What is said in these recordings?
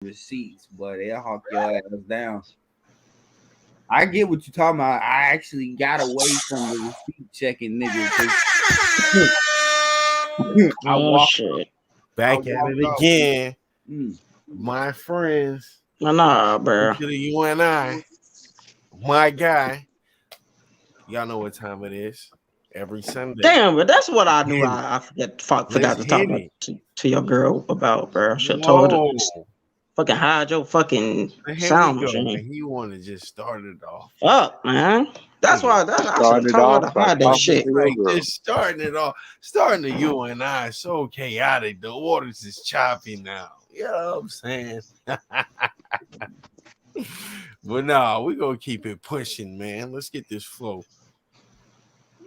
receipts, but they'll hawk your ass down. I get what you're talking about. I actually got away from the receipt checking niggas. 'Cause I Oh walked. shit. I Back at walked it off. again. Mm. My friends Nah, bro. to the U.N.I. My guy. Y'all know what time it is. Every Sunday. Damn, but that's what I knew. Hit it. I forgot Let's to talk hit about it. to your girl about, bro. Should have told her. Whoa. Fucking hide your fucking Here we sound go. Man. machine. He want to just start it off. Fuck, man. That's why I should have Started told her off to by hide that talking shit. to your Like girl. just starting it off. Starting the U.N.I. so chaotic. The waters is choppy now. You know what I'm saying? But nah, we gonna keep it pushing, man. Let's get this flow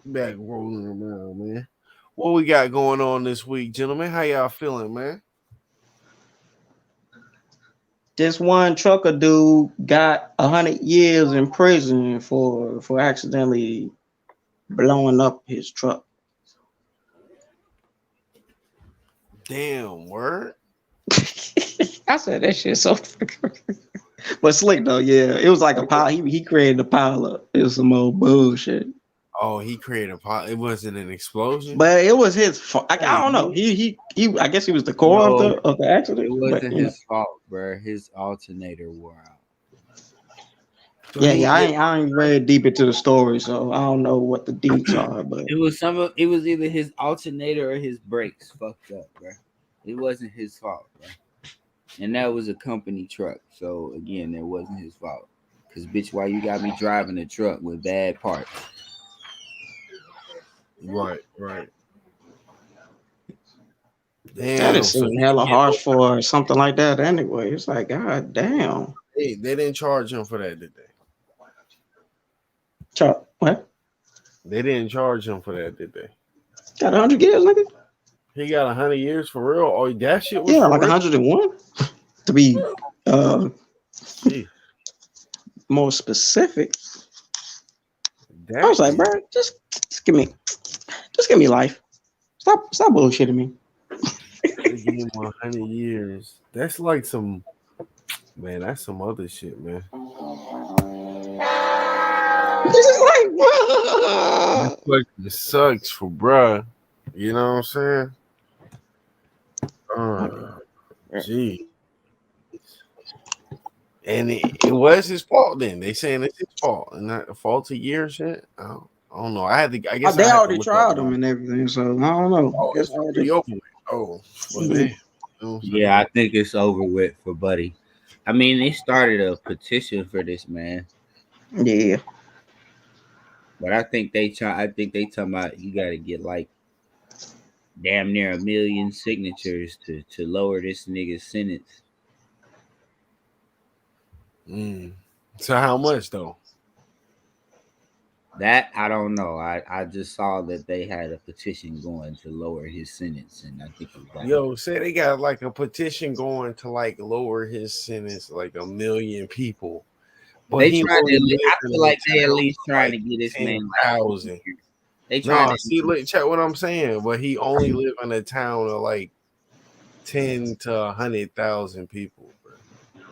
back rolling around, man. What we got going on this week, gentlemen? How y'all feeling, man? This one trucker dude got 100 years in prison for accidentally blowing up his truck. Damn, word. I said that shit so but slick though, yeah. It was like a pile. He created a pile up. It was some old bullshit. Oh, he created a pot. It wasn't an explosion. But it was his fault. I don't know. He I guess he was the core No, of the accident. it But wasn't you know. his fault, bro. His alternator wore out. So Yeah, he I ain't read deep into the story, so I don't know what the deets are. But It was it was either his alternator or his brakes fucked up, bro. It wasn't his fault, bro. And that was a company truck, so again, it wasn't his fault. Cause bitch, why you got me driving a truck with bad parts? right. that Damn. is So hella harsh for something like that. Anyway, it's like, god damn. they didn't charge him for that, did they? What? They didn't charge him for that, did they? Got 100 years, nigga? He got 100 years for real. Oh, that shit was Yeah, for like real? 101 to be Gee, more specific. that I was like, is- bro, just give me life. Stop bullshitting me. they gave him 100 years. That's like some, man. That's some other shit, man. This is like, bruh. That fucking sucks for bruh. You know what I'm saying? Gee. And it was his fault then. They saying it's his fault and not a faulty year shit. I don't know. I guess They I had to already look tried up him more. and everything, so I don't know. Oh, Guess it's I already just, over with. Oh, well, damn. You know what I'm saying? Yeah, I think it's over with for Buddy. I mean, they started a petition for this man, yeah. but I think they talking about you got to get like damn near 1 million signatures to lower this nigga's sentence. So how much though? That I don't know. I just saw that they had a petition going to lower his sentence, and I think it was like Yo, say they got like a petition going to like lower his sentence, like 1 million people. But they he trying only to. live I in feel a like they at town least of, trying like to get this man 10,000. They trying No, to. see, look, check what I'm saying. But he only live in a town of like 10 to 100,000 people.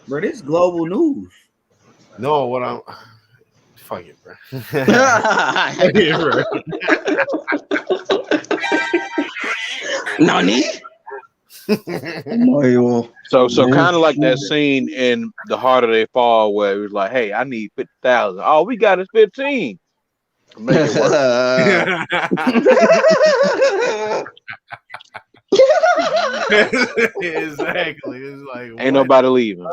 Bro, this global news. No, what I'm fuck it, bro. Nani? So kind of like that scene in The Harder They Fall where it was like, hey, I need 50,000. All we got is 15. Make it work. Exactly. It's like Ain't nobody leaving.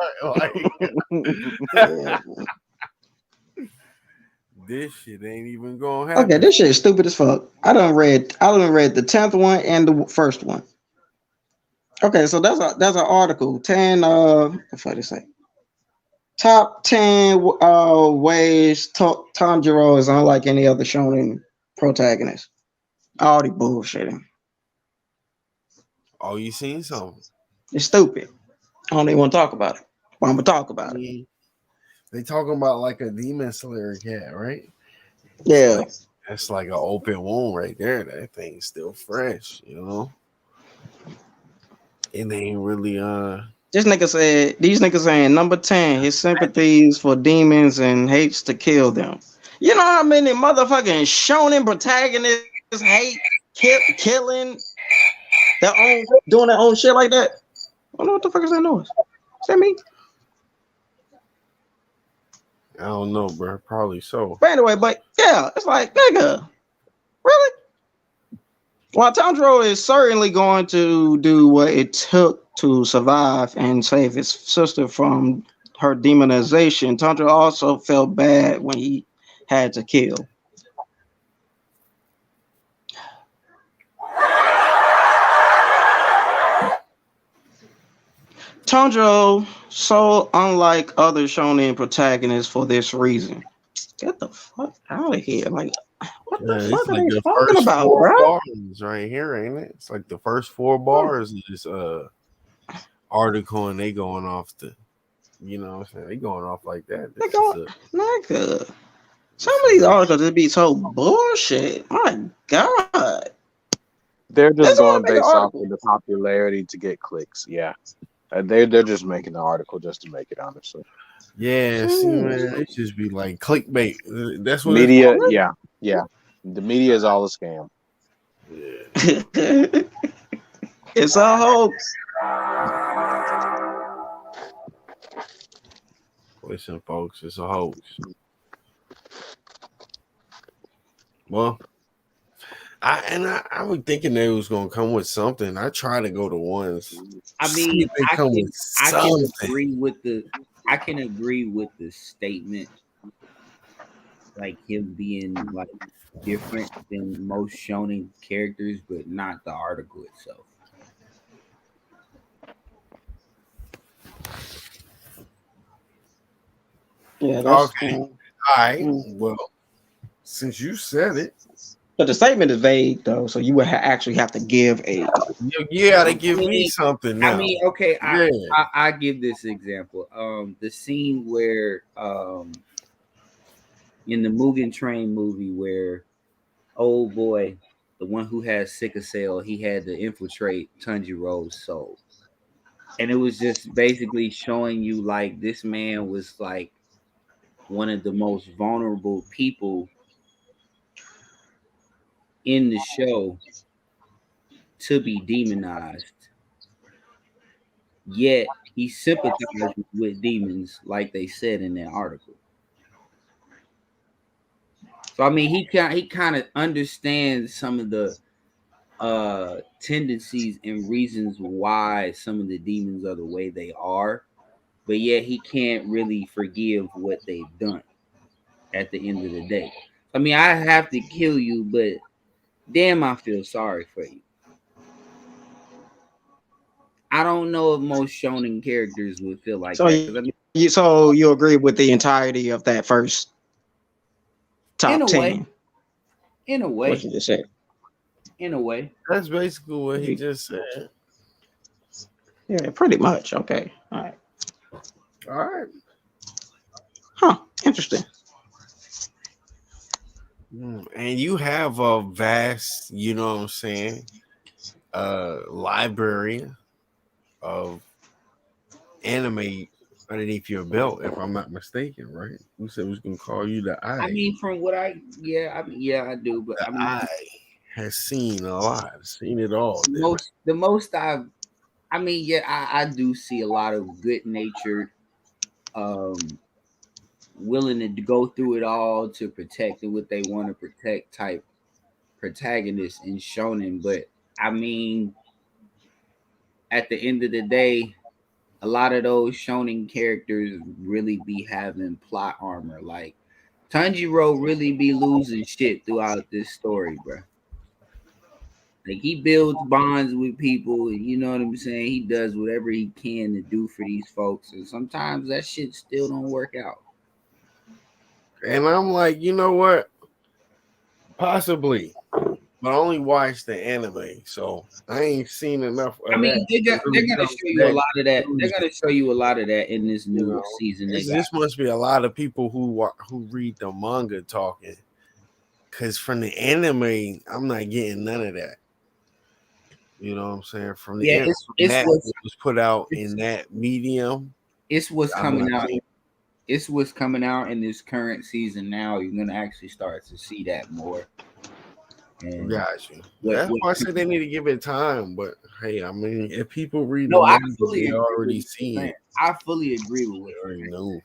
This shit ain't even gonna happen. Okay, this shit is stupid as fuck. I done read the 10th one and the first one. Okay, so that's an article. 10 what the fuck they say? Top 10 ways Tanjiro is unlike any other shonen protagonist. Already bullshitting. Oh, you seen something? It's stupid. I don't even want to talk about it. But I'm gonna talk about it. They talking about like a demon slayer cat, right? Yeah. That's like an open wound right there. That thing's still fresh, you know. It ain't really Just these niggas saying number 10, his sympathies for demons and hates to kill them. You know how many motherfucking shonen protagonists hate killing their own, doing their own shit like that? I don't know what the fuck is that noise. Is that me? I don't know, bro. Probably so. But anyway, but yeah, it's like, nigga, really? While Tanjiro is certainly going to do what it took to survive and save his sister from her demonization, Tanjiro also felt bad when he had to kill. Tanjiro so unlike other shonen protagonists for this reason. Get the fuck out of here! Like, what the Yeah, fuck it's are like they the talking first about, four bro? bars right here, ain't it? It's like the first four bars of this article, and they going off the, you know what I'm saying? They going off like that. They This is going, a nigga. Some this of is these a articles just be so bullshit. My God, They're this just one going make an based off article. of the popularity to get clicks. Yeah, they're just making the article just to make it. Honestly, yeah. See, man, it just be like clickbait. That's what it's media. called. Yeah. The media is all a scam. Yeah. It's a hoax. Listen, folks, it's a hoax. Well, I was thinking they was gonna come with something. I try to go to ones. I See mean, if they come with I can something. agree with the statement, like him being like different than most shonen characters, but not the article itself. Yeah, that's. Okay. All right. Mm. Well, since you said it, But the statement is vague though, so you would actually have to give a. you gotta I give me mean, something now. okay, Yeah. I give this example. The scene where in the Mugen Train movie where old boy, the one who has sickle cell, he had to infiltrate Tanjiro's soul. And it was just basically showing you like this man was like one of the most vulnerable people in the show to be demonized. Yet he sympathized with demons, like they said in that article. So I mean, he kind of understands some of the tendencies and reasons why some of the demons are the way they are, but yet he can't really forgive what they've done at the end of the day. I mean, I have to kill you, but damn, I feel sorry for you. I don't know if most shonen characters would feel like that because I mean, So you agree with the entirety of that first in top a way, 10? in a What way, you just said. in a way. That's basically what he just said. Yeah, pretty much. Okay. All right. All right. Huh. Interesting. And you have a vast, you know what I'm saying, library of anime underneath your belt, if I'm not mistaken, right? We said we was gonna call you the I Eye. mean, from what I do, but The I mean, Eye has seen a lot, seen it all. Damn it. the most I mean, yeah, I do see a lot of good natured, um, willing to go through it all to protect what they want to protect type protagonists in shonen. But I mean, at the end of the day, a lot of those shonen characters really be having plot armor. Like Tanjiro really be losing shit throughout this story, bro. Like he builds bonds with people, and you know what I'm saying. He does whatever he can to do for these folks, and sometimes that shit still don't work out. And I'm like, you know what? Possibly, but I only watched the anime, so I ain't seen enough I of mean, that. To they're really gonna come show to you a that lot of that. They're conclusion. gonna show you a lot of that in this You new know, season. They got. this must be a lot of people who read the manga talking, because from the anime, I'm not getting none of that. You know what I'm saying? From the Yeah, end, from that it was put out in that medium. It's what's I'm coming not out. saying- It's what's coming out in this current season now. You're gonna actually start to see that more. And Got you. what, That's what why I said they need to give it time. But hey, I mean, if people read the no, I manga, fully they agree with already what seen you're saying. it. I fully agree with what They you're already saying. know.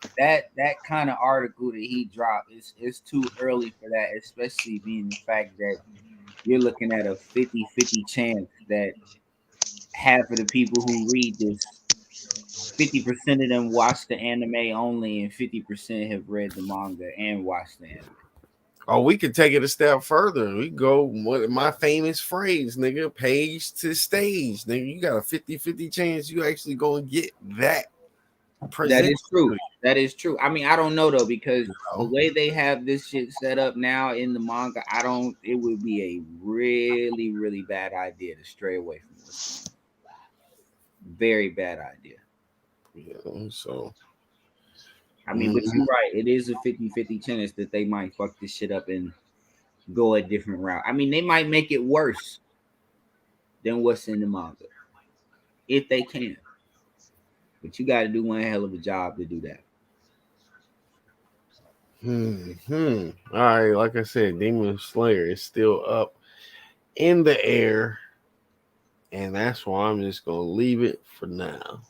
That kind of article that he dropped is too early for that, especially being the fact that you're looking at a 50-50 chance that half of the people who read this, 50% of them watch the anime only, and 50% have read the manga and watched the anime. Oh, we could take it a step further. We go what my famous phrase, nigga, page to stage. Nigga, you got a 50-50 chance you actually gonna get that That present. is true. That is true. I mean, I don't know though, because You the know? way they have this shit set up now in the manga, I don't. It would be a really, really bad idea to stray away from this. Very bad idea. So I mean, but you're right. It is a 50-50 chance that they might fuck this shit up and go a different route. I mean, they might make it worse than what's in the manga if they can. But you got to do one hell of a job to do that. All right, like I said, Demon Slayer is still up in the air, and that's why I'm just gonna leave it for now.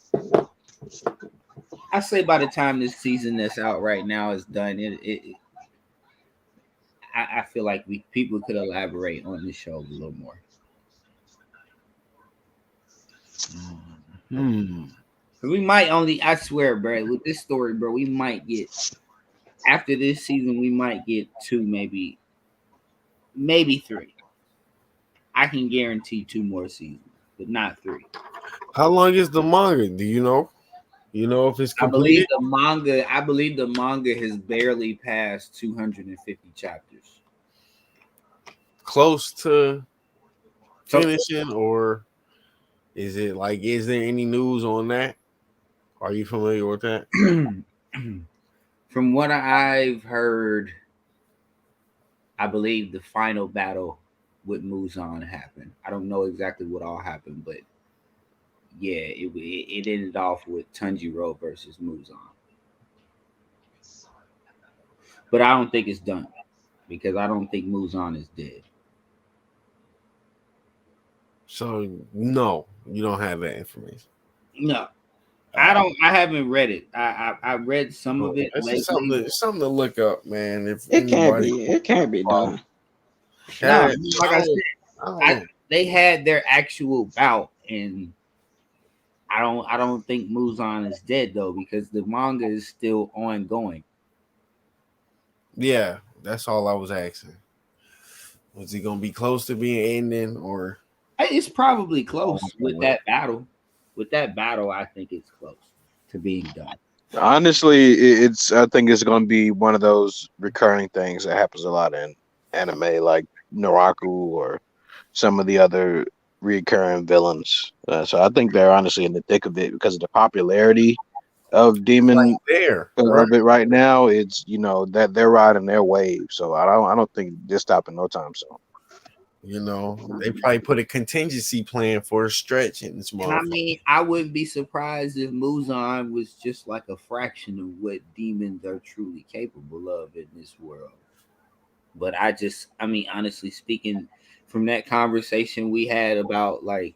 I say by the time this season that's out right now is done, I feel like people could elaborate on this show a little more. We might only, I swear, bro, with this story, bro, we might get after this season, we might get 2, maybe 3. I can guarantee 2 more seasons, but not 3. How long is the manga? Do you know? You know if it's I believe completed? the manga has barely passed 250 chapters. Close to So finishing, or is it like? Is there any news on that? Are you familiar with that? from what I've heard, I believe the final battle with Muzan happened. I don't know exactly what all happened, but yeah, it ended off with Tanjiro versus Muzan. But I don't think it's done because I don't think Muzan is dead. So no, you don't have that information. No, I don't. I haven't read it. I read some of it It's just lately. something to look up, man. If It can't anybody, be. It can't be done. No, I like I don't said, know. they had their actual bout, and I don't think Muzan is dead though because the manga is still ongoing. Yeah, that's all I was asking. Was he gonna be close to being ending, or It's probably close with that battle. With that battle, I think it's close to being done. Honestly, it's I think it's going to be one of those recurring things that happens a lot in anime, like Naraku or some of the other recurring villains. So I think they're honestly in the thick of it because of the popularity of Demon there? Right. of it right now. It's that they're riding their wave. So I don't think they're stopping no time soon. You know, they probably put a contingency plan for a stretch in this And I motherfucker. mean, I wouldn't be surprised if Muzan was just like a fraction of what demons are truly capable of in this world. But I mean, honestly speaking, from that conversation we had about like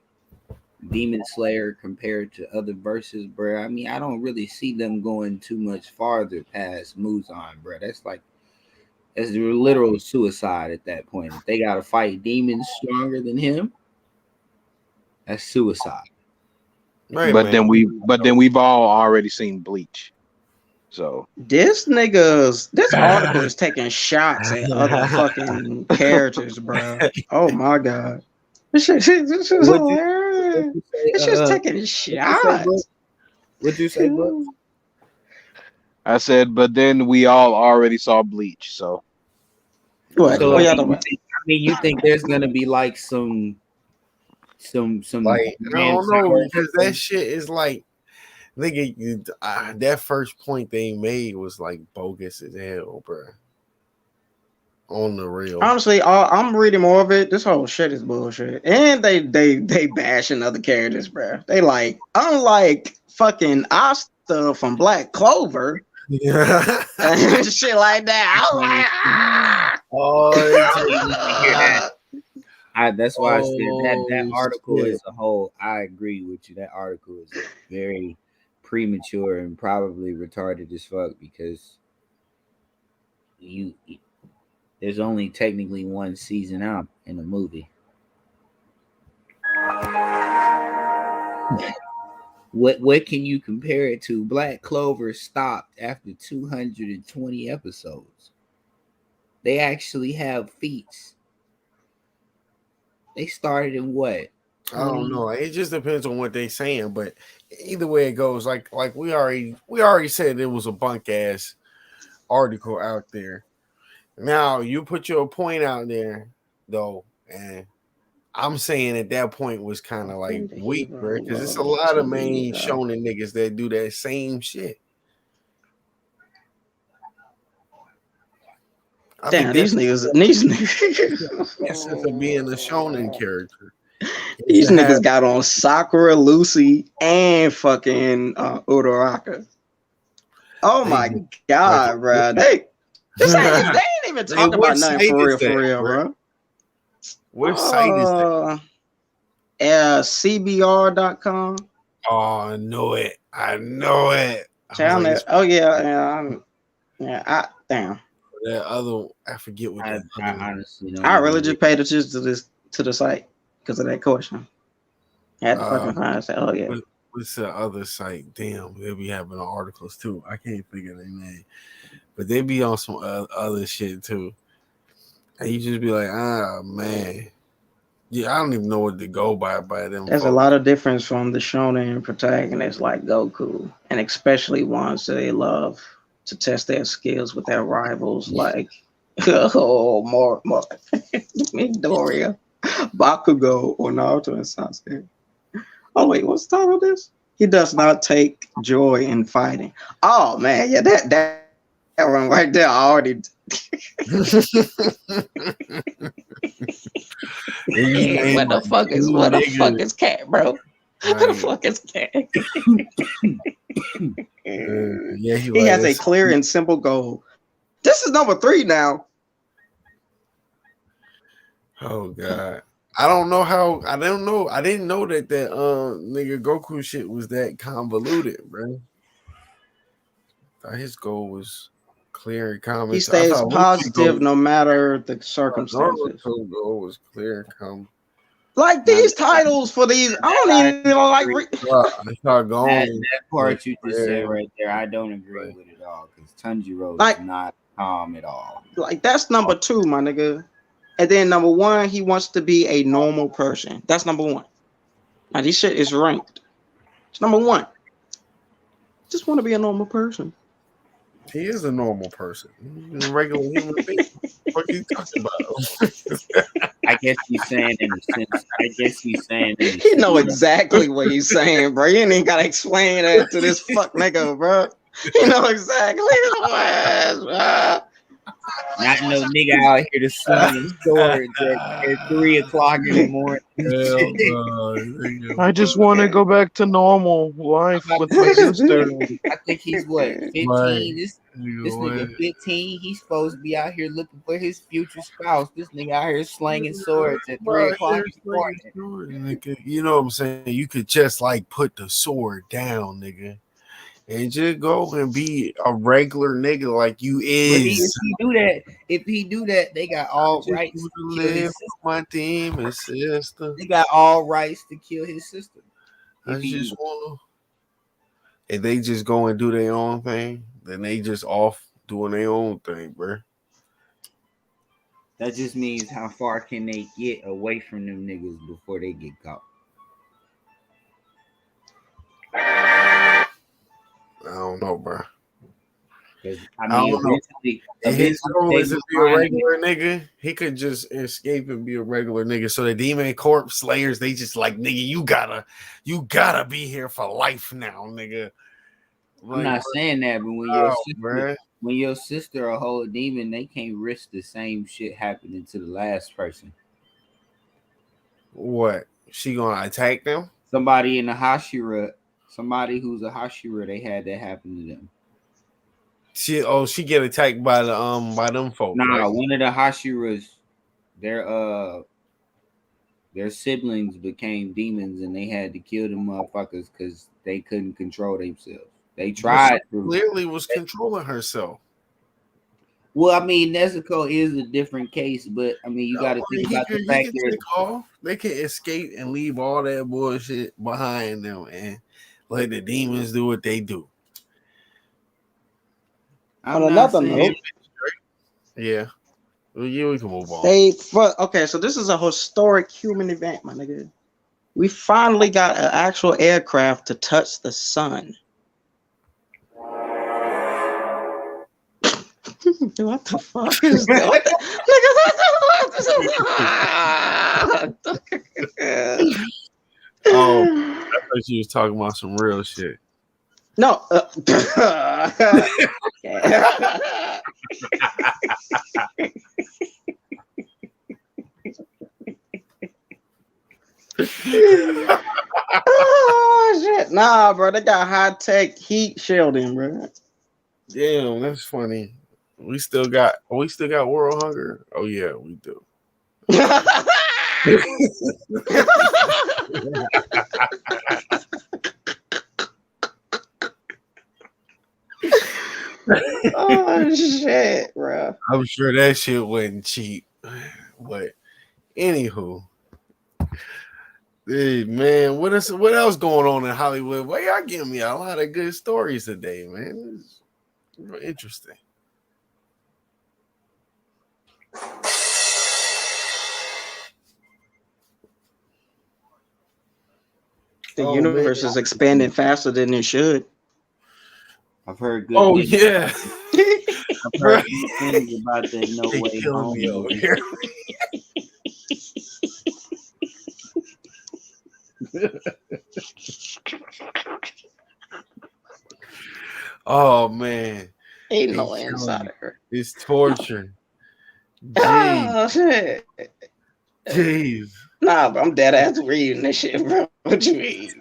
Demon Slayer compared to other verses, bro, I mean, I don't really see them going too much farther past Muzan, bro. That's literal suicide at that point. If they got to fight demons stronger than him, that's suicide. Right, But man. then we've all already seen Bleach. So This article is taking shots at other fucking characters, bro. Oh my god. This is What you hilarious. say? It's just taking What you say, bro? shots. What you say, bro? I said, but then we all already saw Bleach. So What? So What y'all I talking about? mean, you think there's gonna be like some Like I man don't know power? because that shit is like nigga. That first point they made was like bogus as hell, bro. on the real. Honestly, I'm reading more of it. This whole shit is bullshit, and they bashing other characters, bro. They like unlike fucking Asta from Black Clover Yeah. and shit like that. I'm like, Oh, That's why I said that oh article shit. as a whole. I agree with you. That article is very premature and probably retarded as fuck because you there's only technically one season out in the movie. What can you compare it to? Black Clover stopped after 220 episodes. They actually have feats. They started in what? I don't know. It just depends on what they saying, but either way it goes, like we already said it was a bunk ass article out there. Now you put your point out there though, and I'm saying at that point was kind of like weak, bro, because it's a lot of main shonen niggas that do that same shit. I damn, think these niggas, essence of being a shonen character. these niggas got on Sakura, Lucy, and fucking Uraraka. Oh my god, bro! They ain't even talking about nothing for real, bro. What site is that? CBR.com. Oh, I know it. Oh yeah. Damn. That other, I forget what that. I honestly don't. I really just paid attention to the site because of that question. I had to fucking find it. Oh yeah. What's the other site? Damn, they'll be having articles too. I can't figure their name, but they be on some other shit too. And you just be like, man, yeah, I don't even know what to go by them. There's a lot of difference from the shonen protagonists like Goku, and especially ones that they love to test their skills with their rivals, like more Midoriya, Bakugo, or Naruto and Sasuke. Oh wait, what's the title of this? He does not take joy in fighting. Oh man, yeah, that one right there already. What the fuck is cat, bro? What the fuck is cat? Yeah, he has a clear and simple goal. This is number 3 now. Oh god. I don't know how. I don't know. I didn't know that nigga Goku shit was that convoluted, bro. His goal was clear and common. He stays positive no matter the circumstances. Goal was clear and common. Like these titles for these, I don't even know. Like that part you just said right there, I don't agree with it all because Tanjiro is not calm at all. Like that's number 2, my nigga. And then number 1, he wants to be a normal person. That's number 1. Now this shit is ranked. It's number 1. Just want to be a normal person. He is a normal person. He's a regular human being. What are you talking about? I guess he's saying in the sense. He know exactly what he's saying, bro. You ain't gotta explain that to this fuck nigga, bro. He know exactly what it is, bro. Not no nigga out here to swing swords at 3 o'clock in the morning. I just want to go back to normal life with my sister. I think he's what, 15? Right. This nigga 15. He's supposed to be out here looking for his future spouse. This nigga out here slanging swords at 3 o'clock in the morning. You know what I'm saying? You could just like put the sword down, nigga. And just go and be a regular nigga like you is. If he do that, they got all rights to kill his sister. My team and sister. They got all rights to kill his sister. I just wanna. If they just go and do their own thing, then they just off doing their own thing, bro. That just means how far can they get away from them niggas before they get caught. I don't know, bro. I mean, if his goal is to be a regular nigga, he could just escape and be a regular nigga. So the Demon Corp Slayers, they just like, nigga, you gotta be here for life now, nigga. I'm not saying that, but bruh. when your sister a whole demon, they can't risk the same shit happening to the last person. What? She gonna attack them? Somebody in the Hashira, somebody who's a Hashira, they had that happen to them. She get attacked by them folks. Nah, right? one of the Hashiras, their siblings became demons and they had to kill them motherfuckers because they couldn't control themselves. They tried to. Clearly was controlling herself. Well, I mean, Nezuko is a different case, but I mean, you got to think about the fact that they can escape and leave all that bullshit behind them and let the demons do what they do. On another note, yeah, we can move on. Okay, so this is a historic human event, my nigga. We finally got an actual aircraft to touch the sun. What the fuck is that? Oh, I thought you was talking about some real shit. No. Oh shit! Nah, bro, they got high tech heat shielding, bro. Damn, that's funny. We still got world hunger. Oh yeah, we do. Oh shit, bro. I'm sure that shit wasn't cheap. But anywho, hey, man, what else going on in Hollywood? Well, y'all giving me a lot of good stories today, man. It's real interesting. The universe is expanding faster than it should. I've heard good. Oh things. yeah, I've heard good things about that No Way Home movie. Oh man, Ain't no inside of her. It's torture. Oh shit. Jeez. Nah, but I'm dead ass reading this shit, bro. What you mean?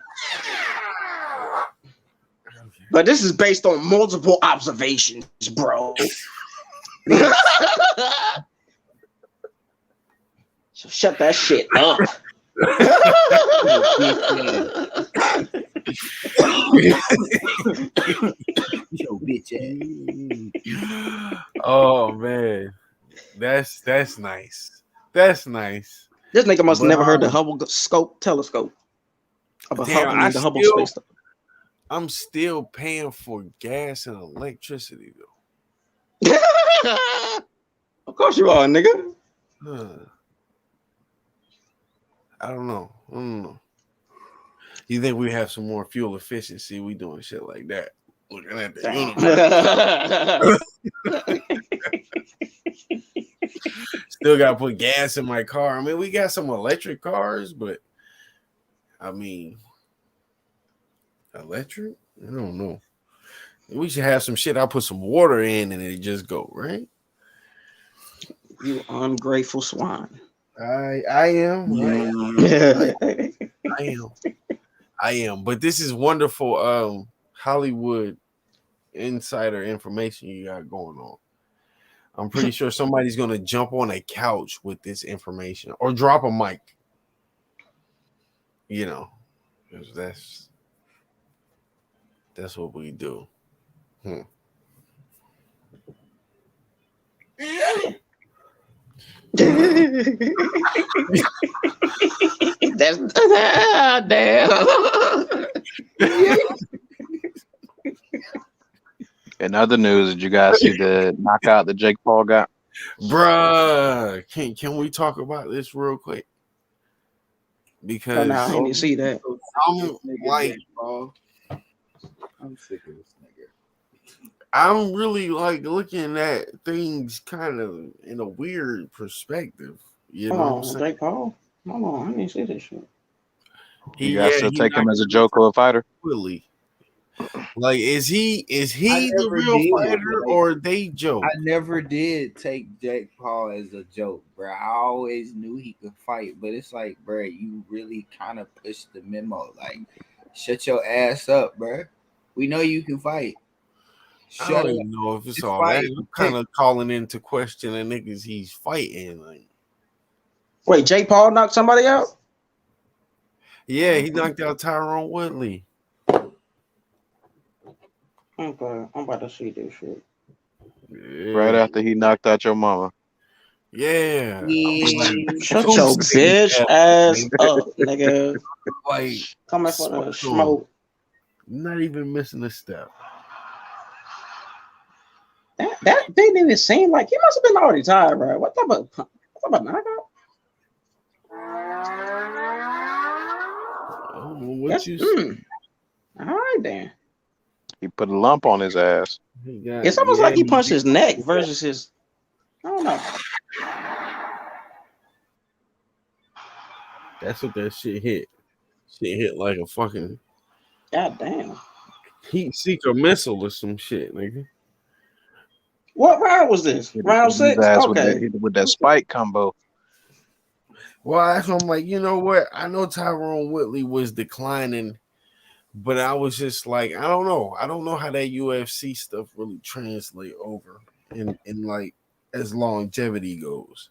But this is based on multiple observations, bro. So shut that shit up. Yo, bitch ass. Oh man, that's nice. That's nice. This nigga must have never heard the Hubble telescope. The Hubble space. I'm still paying for gas and electricity though. Of course you are, nigga. I don't know. You think we have some more fuel efficiency? We doing shit like that. Looking at the Still gotta put gas in my car. I mean, we got some electric cars, but I mean, electric? I don't know. We should have some shit. I'll put some water in and it just go, right? You ungrateful swine. I am. I am. But this is wonderful Hollywood insider information you got going on. I'm pretty sure somebody's gonna jump on a couch with this information or drop a mic. You know, that's what we do. That's damn. In other news, did you guys see the knockout that Jake Paul got? Bruh, can we talk about this real quick? Because I didn't see that. I'm like, I'm sick of this nigga. I'm really like looking at things kind of in a weird perspective. You know what I'm saying? Jake Paul? Hold on, I didn't see this shit. You guys still take him as a joke or a fighter? Really. Like, is he I the never real did. fighter Like, or they joke? I never did take Jake Paul as a joke, bro. I always knew he could fight, but it's like, bro, you really kind of pushed the memo. Like, shut your ass up, bro. We know you can fight. I Shut don't up. even know if it's Just all that. fight. I'm kind of calling into question the niggas he's fighting. Like, Wait, Jake Paul knocked somebody out? yeah, he knocked out Tyrone Woodley. Okay, I'm about to see this shit. Right Yeah, after he knocked out your mama. yeah. I mean, like, Shut 2 your seconds bitch after, ass nigga. up, nigga. Like, Coming for the smoked him. smoke. Not even missing a step. That didn't even seem like he must have been already tired, bro. What type of knockout? I don't know what Yes. you All right then. He put a lump on his ass. he got. It's almost Yeah, like he punched his neck versus his. I don't know. that's what that shit hit. Shit hit like a fucking God damn. heat seeker missile or some shit, nigga. What round was this? Hit Round his 6? ass Okay. with that spike combo. Well, that's what I'm like, you know what? I know Tyrone Woodley was declining, but I was just like, I don't know. I don't know how that UFC stuff really translate over in like as longevity goes.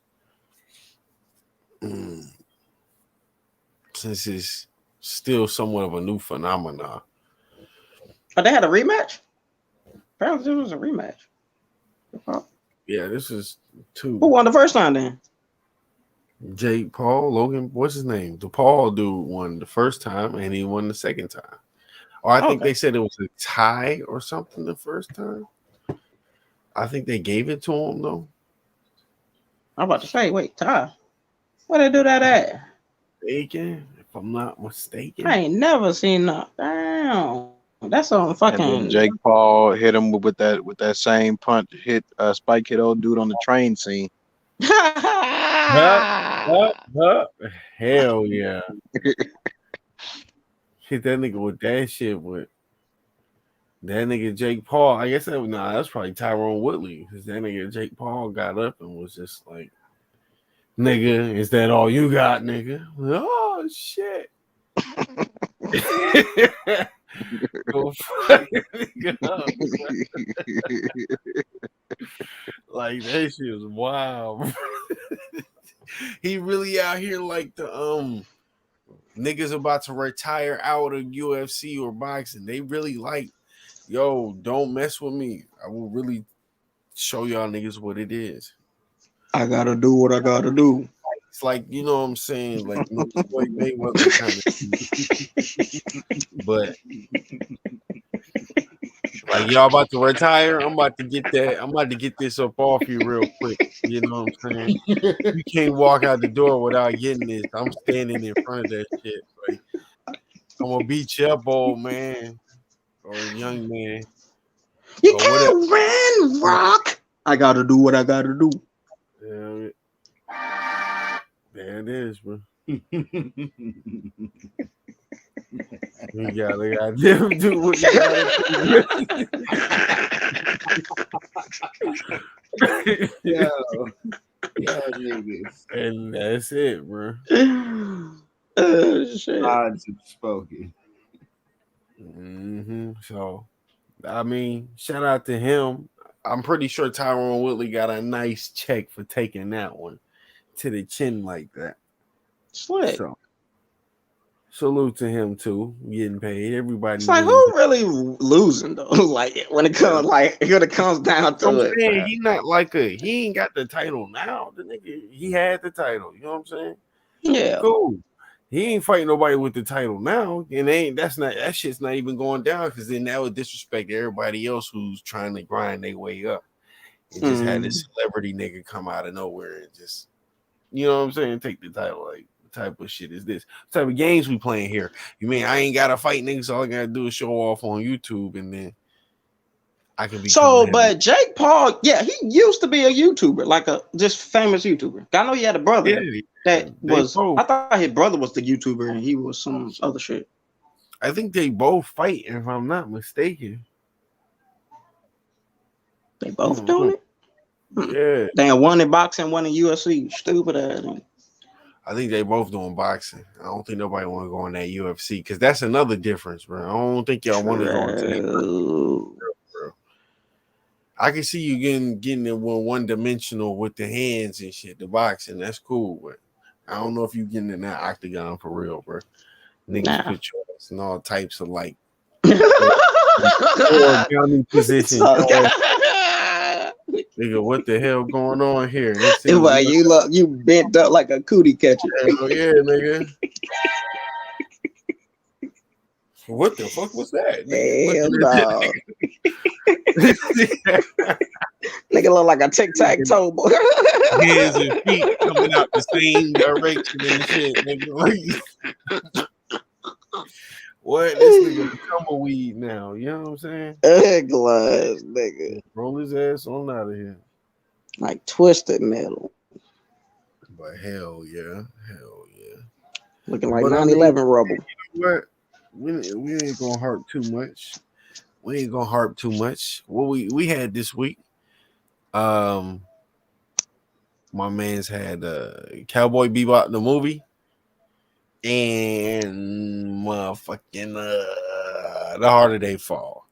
Since it's still somewhat of a new phenomenon. Oh, they had a rematch? Apparently this was a rematch. Yeah, this is 2. Who won the first time then? Jake Paul, Logan, what's his name? The Paul dude won the first time and he won the second time. Or I think they said it was a tie or something the first time. I think they gave it to him though. I'm about to say, wait, Ty. Where they do that at? Mistaken, if I'm not mistaken. I ain't never seen that. Damn. That's on And fucking then Jake Paul hit him with that same punch. Spike hit old dude on the train scene. Hell yeah. Hit that nigga with that shit with that nigga Jake Paul. I guess that's probably Tyrone Woodley because that nigga Jake Paul got up and was just like, nigga, is that all you got, nigga? Oh shit. Go fuck nigga up. Like that shit was wild. He really out here like the niggas about to retire out of UFC or boxing. They really like, yo, don't mess with me. I will really show y'all niggas what it is. I gotta do what I gotta do. It's like, you know what I'm saying? Like Floyd Mayweather kind of. But like y'all about to retire, I'm about to get this up off you real quick. You know what I'm saying? You can't walk out the door without getting this. I'm standing in front of that shit. Like, I'm gonna beat you up, old man or young man. You can't win, Rock. I gotta do what I gotta do. Yeah, there it is, bro. You gotta do what you gotta do. Yo, niggas. And that's it, bro. Shit. Odds have spoken. So, I mean, shout out to him. I'm pretty sure Tyrone Woodley got a nice check for taking that one to the chin like that. Slick. So, salute to him too, getting paid. Everybody. It's like, who really losing though? Like when it comes, down to it. Saying, he ain't got the title now. The nigga, he had the title. You know what I'm saying? Yeah. Cool. He ain't fighting nobody with the title now, and that shit's not even going down because then that would disrespect everybody else who's trying to grind their way up. And just had this celebrity nigga come out of nowhere and just, you know what I'm saying, take the title. Like, what type of shit is this? What type of games we playing here? You mean I ain't gotta fight niggas? All I gotta do is show off on YouTube, and then I can be. So, but Jake Paul, yeah, he used to be a YouTuber, like a just famous YouTuber. I know he had a brother that was. I thought his brother was the YouTuber and he was some other shit. I think they both fight, if I'm not mistaken. They both doing it. Yeah, Damn, one in boxing, one in UFC. Stupid ass. I think they both doing boxing. I don't think nobody want to go in that UFC because that's another difference, bro. I don't think y'all want to go into that. True. Bro. I can see you getting it one dimensional with the hands and shit. The boxing, that's cool, but I don't know if you getting in that octagon for real, bro. Niggas Nah. put your ass in all types of like origami position. Nigga, what the hell going on here? Well, you bent up like a cootie catcher. Hell yeah, nigga. What the fuck was that? Hell no. Nigga look like a tic-tac-toe boy. Hands and feet coming out the same direction and shit, nigga. What? This nigga a tumbleweed now. You know what I'm saying? Glass, nigga. Roll his ass on out of here. Like twisted metal. But hell yeah. Looking like 9/11 rubble. You know what? We ain't gonna harp too much. What we had this week. My man's had Cowboy Bebop the movie and motherfucking The Harder They Fall.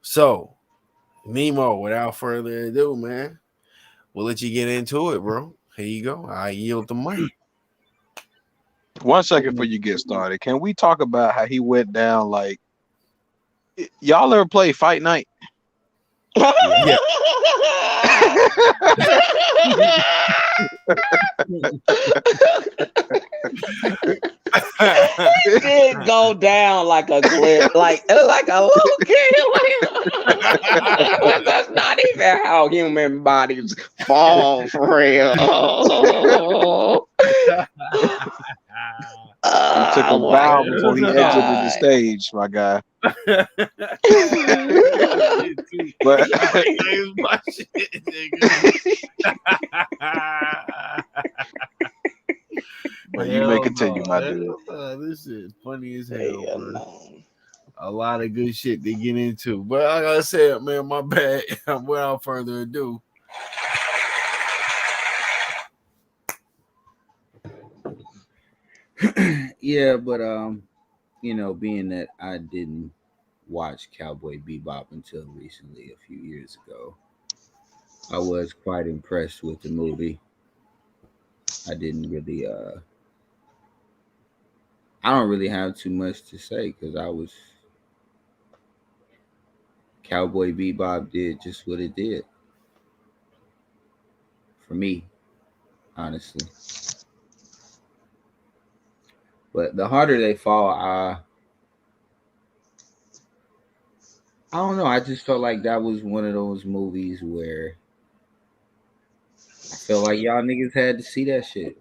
So, Nemo, without further ado, man, we'll let you get into it, bro. Here you go. I yield the mic. 1 second before you get started, can we talk about how he went down? Like, y'all ever play Fight Night? Yeah. It did go down like a cliff, like a little kid. That's not even how human bodies fall for real. He took a bow before he exited the stage, my guy. But but you may continue, my dude. This is funny as hell, bro. A lot of good shit to get into. But like I said, man, my bad. Without further ado. Yeah, but you know, being that I didn't watch Cowboy Bebop until recently, a few years ago, I was quite impressed with the movie. I didn't really I don't really have too much to say because Cowboy Bebop did just what it did for me, honestly. But The Harder They Fall, I don't know. I just felt like that was one of those movies where I felt like y'all niggas had to see that shit.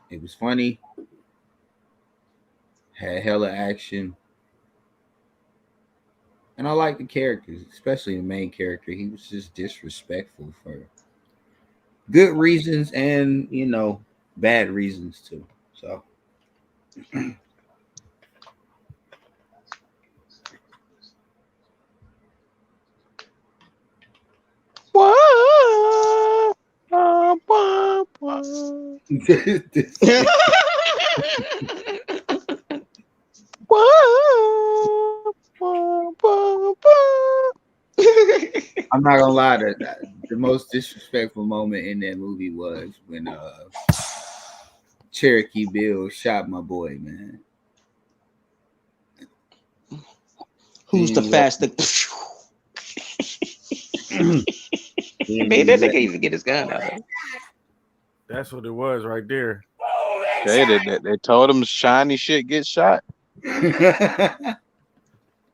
It was funny, had hella action, and I like the characters, especially the main character. He was just disrespectful for good reasons and, you know, bad reasons too. So I'm not gonna lie, the most disrespectful moment in that movie was when Cherokee Bill shot my boy, man. Who's the fastest? Man, that nigga even get his gun out. That's what it was right there. They told him shiny shit gets shot.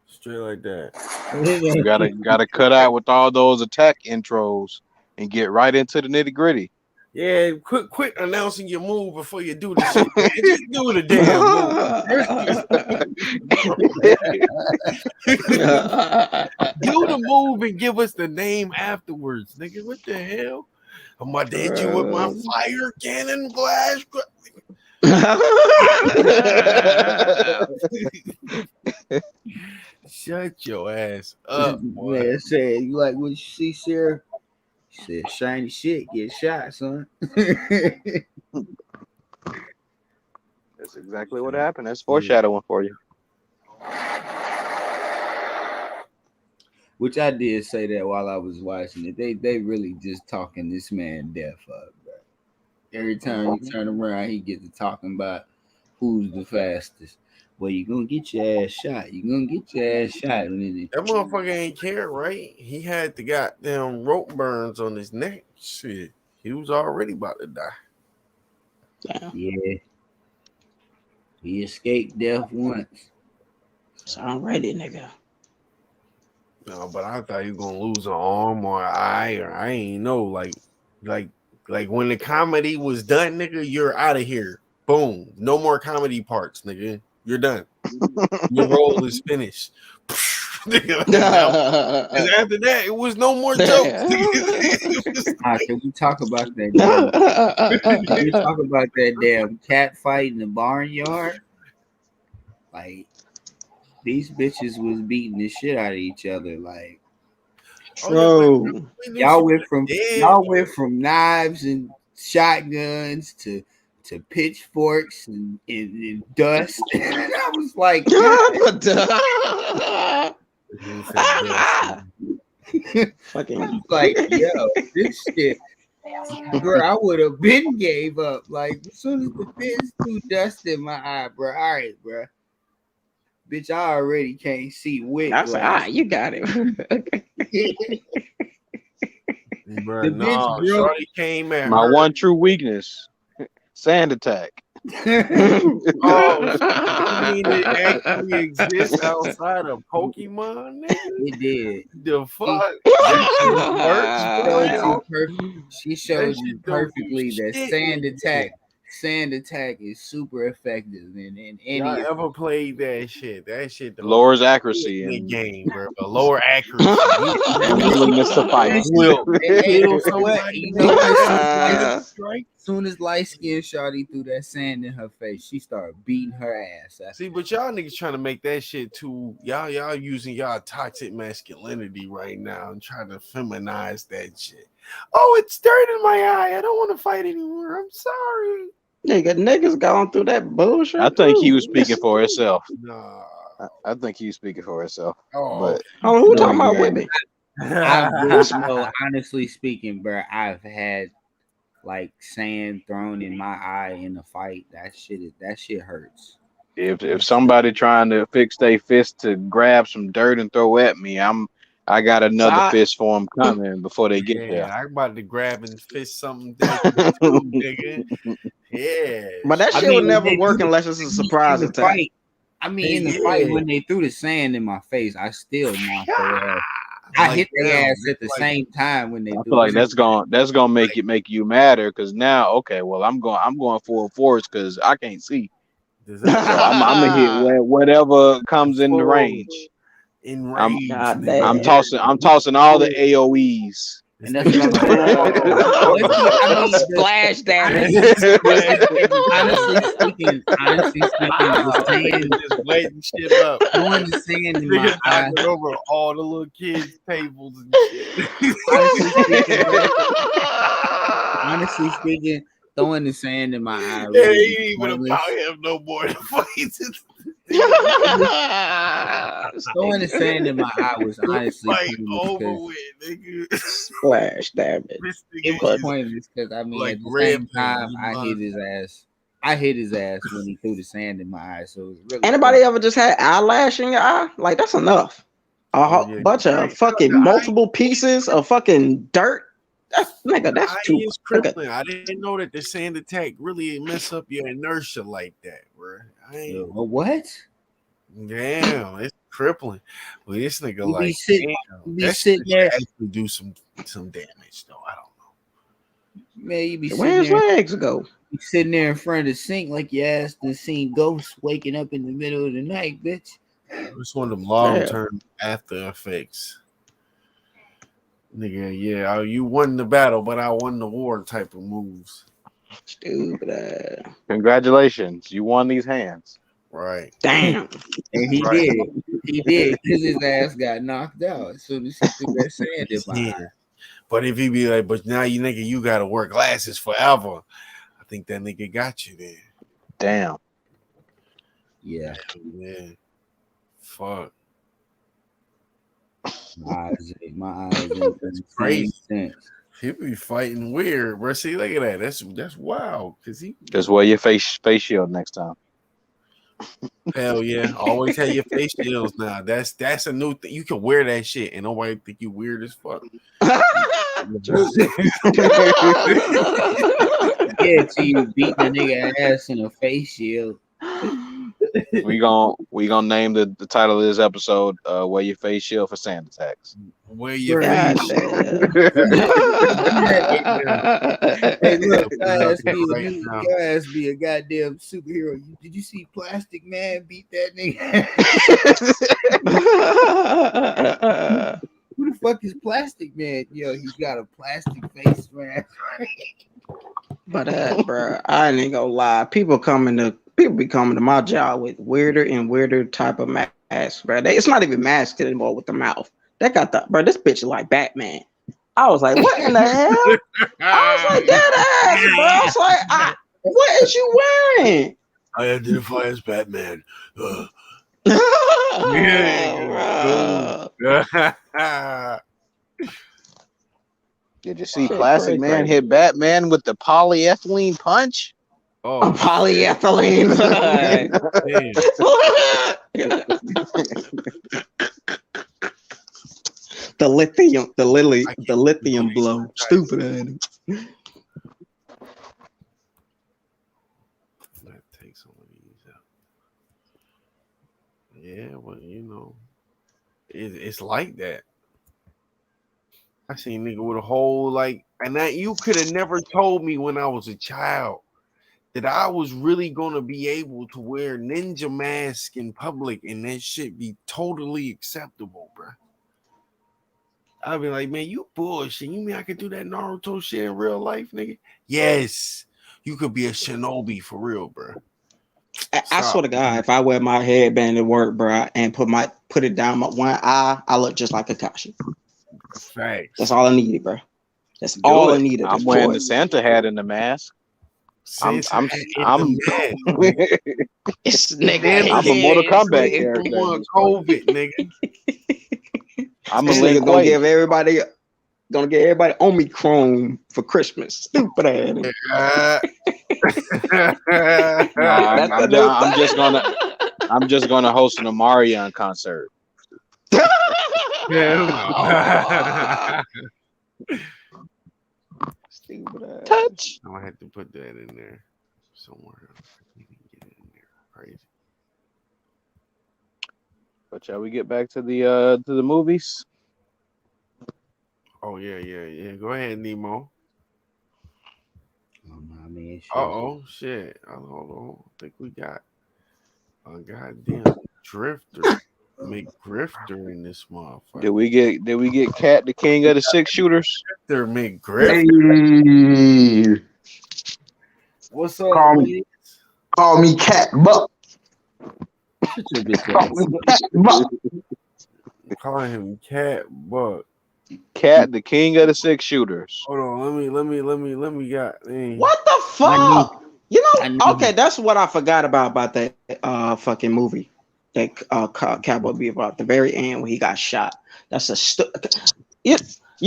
Straight like that. You gotta cut out with all those attack intros and get right into the nitty gritty. Yeah, quit announcing your move before you do the shit. Man. Just do the damn move. Do the move and give us the name afterwards, nigga. What the hell? I'm gonna hit you with my fire cannon blast. Shut your ass up, boy. Man said, "You like what you see, Sarah?" She said, "Shiny shit, get shot, son." That's exactly what happened. That's foreshadowing for you. Which I did say that while I was watching it. They really just talking this man death up, bro. Every time you turn around, he gets to talking about who's the fastest. Well, you gonna get your ass shot. You gonna get your ass shot. That motherfucker ain't care, right? He had the goddamn rope burns on his neck. Shit, he was already about to die. Damn. Yeah, he escaped death once. So I'm ready, nigga. No, but I thought you gonna lose an arm or an eye, or I ain't know. Like when the comedy was done, nigga, you're out of here. Boom, no more comedy parts, nigga. You're done. Your role is finished. Nigga, because after that, it was no more jokes. Can we talk about that? Can we talk about that damn cat fight in the barnyard? Like these bitches was beating the shit out of each other. Like True. y'all went from knives and shotguns to pitchforks and dust. And I was like, fucking like, yo, this shit, bro. I would have been gave up. Like as soon as the bitch threw dust in my eye, bro. All right, bro. Bitch, I already can't see with I said, you got it. Bro, no, Shorty came at my her. one true weakness, sand attack. Oh, you mean it actually exists outside of Pokemon, nigga? It did. The fuck? She showed you perfectly that sand attack is super effective in any. Y'all ever played that shit? That shit lowers accuracy in the and game, bro. But lower accuracy. willingness to fight. Will kill somebody. As soon as light skinned Shawty threw that sand in her face, she started beating her ass. See, but y'all niggas trying to make that shit too. Y'all using y'all toxic masculinity right now and trying to feminize that shit. Oh, it's dirt in my eye. I don't want to fight anymore. I'm sorry. Niggas gone through that bullshit. I think he was speaking for himself. Nah. I think he was speaking for himself. Oh, but who talking about with me? Honestly speaking, bro, I've had like sand thrown in my eye in a fight. That shit hurts. If somebody trying to fix their fist to grab some dirt and throw at me, I got another fist for them coming before they get there. I'm about to grab and fist something too, nigga. Yeah, but that shit would never work unless it's a surprise attack. Fight. I mean, in the fight when they threw the sand in my face, I still knocked their ass. I hit their ass at the same time when they. I feel like that's gonna make you madder because now, okay, well, I'm going full force because I can't see. So I'm gonna hit whatever comes in the range. I'm tossing all the AOEs. And that's what I'm splash damage. Honestly speaking, the sand just wetting shit up. Throwing the sand in my eye over all the little kids' tables and shit. Honestly speaking, throwing the sand in my eye. It ain't even about him no more. Throwing the sand in my eye was honestly over with, nigga. Splash damage. It was pointless because I mean, at the same time, I hit his ass. I hit his ass when he threw the sand in my eye. So it was really anybody ever just had eyelash in your eye? Like that's enough. A bunch of fucking multiple pieces of fucking dirt. That's too crippling. I didn't know that the sand attack really mess up your inertia like that, bro. What? Damn, it's crippling. Well, this nigga be sitting there actually do some damage though. I don't know. Man, you be where his legs go? You sitting there in front of the sink like your ass done seen ghosts waking up in the middle of the night, bitch. It's one of them long-term after effects. Nigga, yeah, you won the battle, but I won the war type of moves. Stupid. Congratulations, you won these hands. Right. Damn. And he Right. did. He did because his ass got knocked out as soon as he threw that sand in my Yeah. eye. But if he be like, but now you nigga, you gotta wear glasses forever. I think that nigga got you there. Damn. Yeah, Yeah. Fuck. my eyes ain't gonna That's see any crazy. sense. He be fighting weird, bro. See, look at that. That's wild. Cause he Just wear your face shield next time. hell yeah. Always have your face shields now. That's a new thing. You can wear that shit and nobody think you weird as fuck. Yeah, till you beat the nigga ass in a face shield. We gonna name the title of this episode "Wear Your Face Shield for Sand Attacks." Wear your God face damn. Hey, look, shield right now. your ass be a goddamn superhero. Did you see Plastic Man beat that nigga? Who the fuck is Plastic Man? Yo, he got a plastic face, man. But bro, I ain't gonna lie. People be coming to my job with weirder and weirder type of masks, bro. It's not even masks anymore with the mouth. That got the bro. This bitch is like Batman. I was like, what in the hell? I was like, that ass, bro. I was like, what is you wearing? I identify as Batman. Bruh. Did you see Shit, Plastic crazy. Man hit Batman with the polyethylene punch? Oh, Polyethylene. damn. The lithium blow. Stupid ass. Let's take some of these out. Yeah, but you know, it's like that. I seen nigga with a whole like, and that you could have never told me when I was a child that I was really gonna be able to wear ninja mask in public and that shit be totally acceptable, bro. I'd be like, man, you bullshit. You mean I could do that Naruto shit in real life, nigga? Yes, you could be a shinobi for real, bro. I swear to God, if I wear my headband to work, bro, and put it down my one eye, I look just like Akashi. Facts. That's all I needed, bro. That's all I Good. needed. I'm wearing the Santa hat and the mask. I'm This I'm This nigga. I'm a Mortal Kombat character. From COVID, nigga. I'm a This Lin nigga gonna Kuei. give everybody Omicron for Christmas. Stupid ass. No, I'm just gonna host an Omarion concert. Stupid ass. Touch. I had to put that in there somewhere. I can't even get it in there. Crazy. But shall we get back to the movies? Oh yeah. Go ahead, Nemo. I mean, shit. Shit. Hold on. I think we got a goddamn drifter. McGrifter in this motherfucker. Did we get Cat, the king of the six shooters? Drifter McGrifter. Hey, What's up, call me Cat Buck. Shut your bitch Call ass. me Cat Buck. Calling him Cat Buck. Cat, the king of the six shooters. Hold on, let me What the fuck? You I know, knew- okay, that's what I forgot about that fucking movie. That Cowboy Bebop, the very end when he got shot. That's a you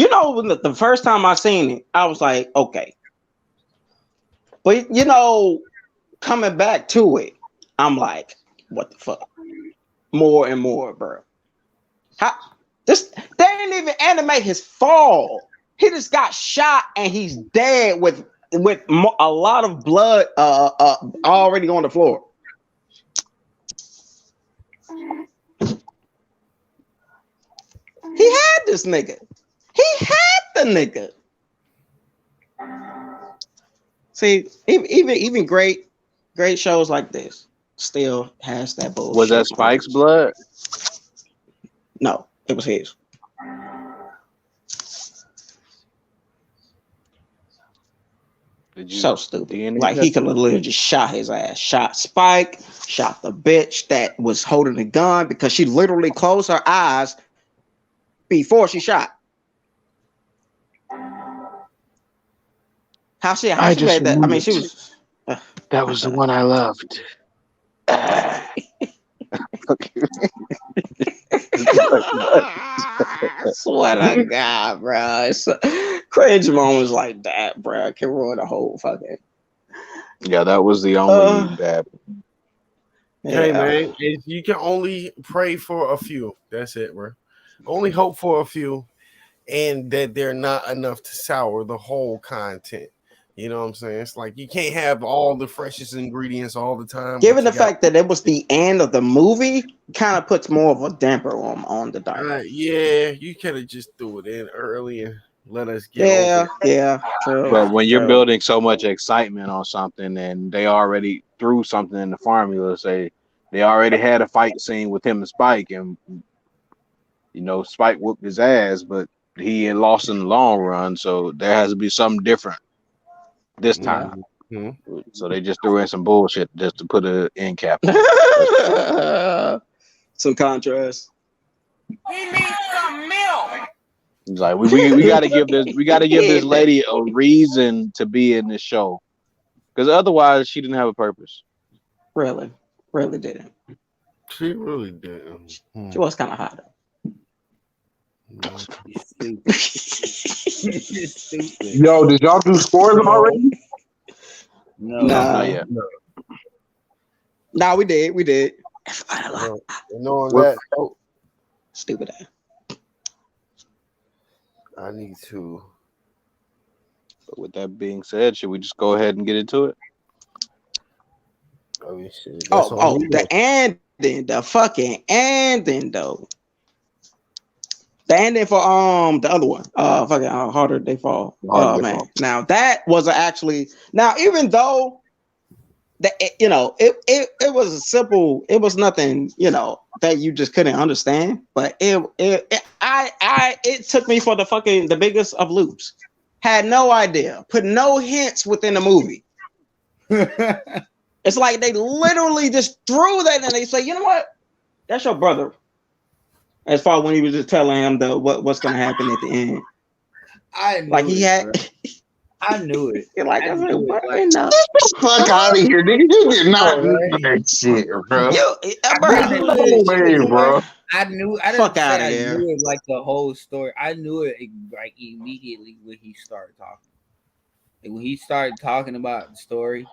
know, when the first time I seen it, I was like, okay. But you know, coming back to it, I'm like, what the fuck? More and more, bro. They didn't even animate his fall. He just got shot and he's dead with a lot of blood already on the floor. He had this nigga. He had the nigga. See, even great shows like this still has that bullshit. Was that Spike's blood? No, it was his. Did you So stupid. DNA Like he test could him? have literally just shot his ass. Shot Spike, shot the bitch that was holding the gun because she literally closed her eyes before she shot. How she I just made that? I mean, remembered she was that was the one I loved. I swear to God, bro. It's cringe moments like that, bro. Can ruin the whole fucking. Yeah, that was the only Uh, bad. Hey yeah. man, you can only pray for a few. That's it, bro. Only hope for a few, and that they're not enough to sour the whole content. You know what I'm saying? It's like you can't have all the freshest ingredients all the time. Given But the you got, fact that it was the end of the movie, kind of puts more of a damper on the dark. yeah, you could have just threw it in early and let us get over Yeah, it. yeah, true, But when you're true. building so much excitement on something and they already threw something in the formula, say they already had a fight scene with him and Spike, and Spike whooped his ass, but he had lost in the long run, so there has to be something different this time. Mm-hmm. So they just threw in some bullshit just to put an end cap on it. Some contrast. He needs some milk. It's like we got to give this lady a reason to be in this show, because otherwise she didn't have a purpose. Really didn't. She really did. She was kind of hot. Stupid. Stupid. Yo, did y'all do scores already? No. Not yet. Nah, we did. Knowing that, Stupid ass. I need to. But with that being said, should we just go ahead and get into it? Oh, shit. The ending, the fucking ending though. The ending for the other one, fucking Harder They Fall. Oh man, now that was actually even though that it was a simple, it was nothing that you just couldn't understand, but it took me for the biggest of loops. Had no idea, put no hints within the movie. It's like they literally just threw that and they say, you know what, that's your brother. As far as when he was just telling him what's going to happen at the end. I knew like he it, had. bro. I knew it. Like I said, what? Like, Get the fuck out of here, nigga. You did not do right? that shit, bro. Bro. No way, bro. I knew. I Fuck didn't say outta I there. knew it like the whole story. I knew it like immediately when he started talking. Like, when he started talking about the story,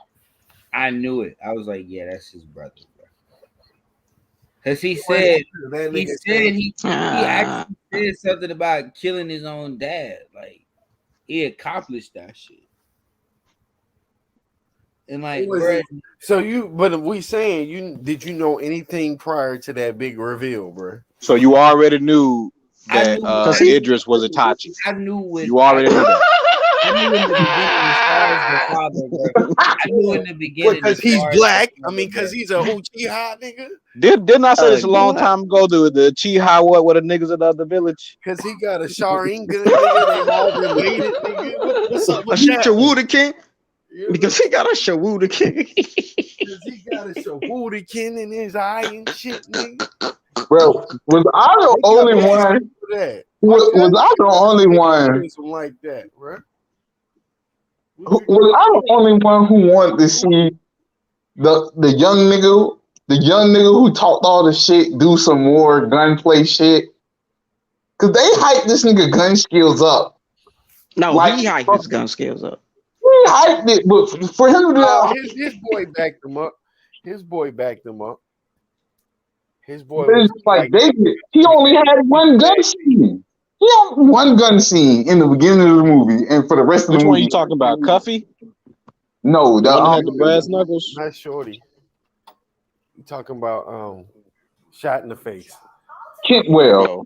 I knew it. I was like, yeah, that's his brother, bro. Because he said he actually said something about killing his own dad. Like, he accomplished that shit. And like, bro, but we saying did you know anything prior to that big reveal, bro? So you already knew that Idris was Itachi. I knew it. You already knew that. I knew in the beginning as far as the father, bro. I knew in the beginning Because he's black. I mean, because he's a Uchiha nigga. Didn't I say this a long time ago? The Chiha what the niggas of the other village? Because he got a Sharingan, nigga. They all related, nigga. What's up with that? Shawudakin? Because he got a Shawudakin. Because he got a Shawudakin in his eye and shit, nigga. Bro, was I the only one? Was I the only one? Something like that, bro. Was I the only one who wanted to see the young nigga who talked all the shit do some more gunplay shit? Cause they hyped this nigga gun skills up. No, like, he hyped his gun skills up. He hyped it, but for him to his boy backed him up. His boy backed him up. His boy was like David. He only had one gun scene. He had one gun scene in the beginning of the movie, and for the rest of the movie. Which one you talking about? Cuffy? No, the one had the brass knuckles. Not Shorty. You talking about shot in the face? Kentwell,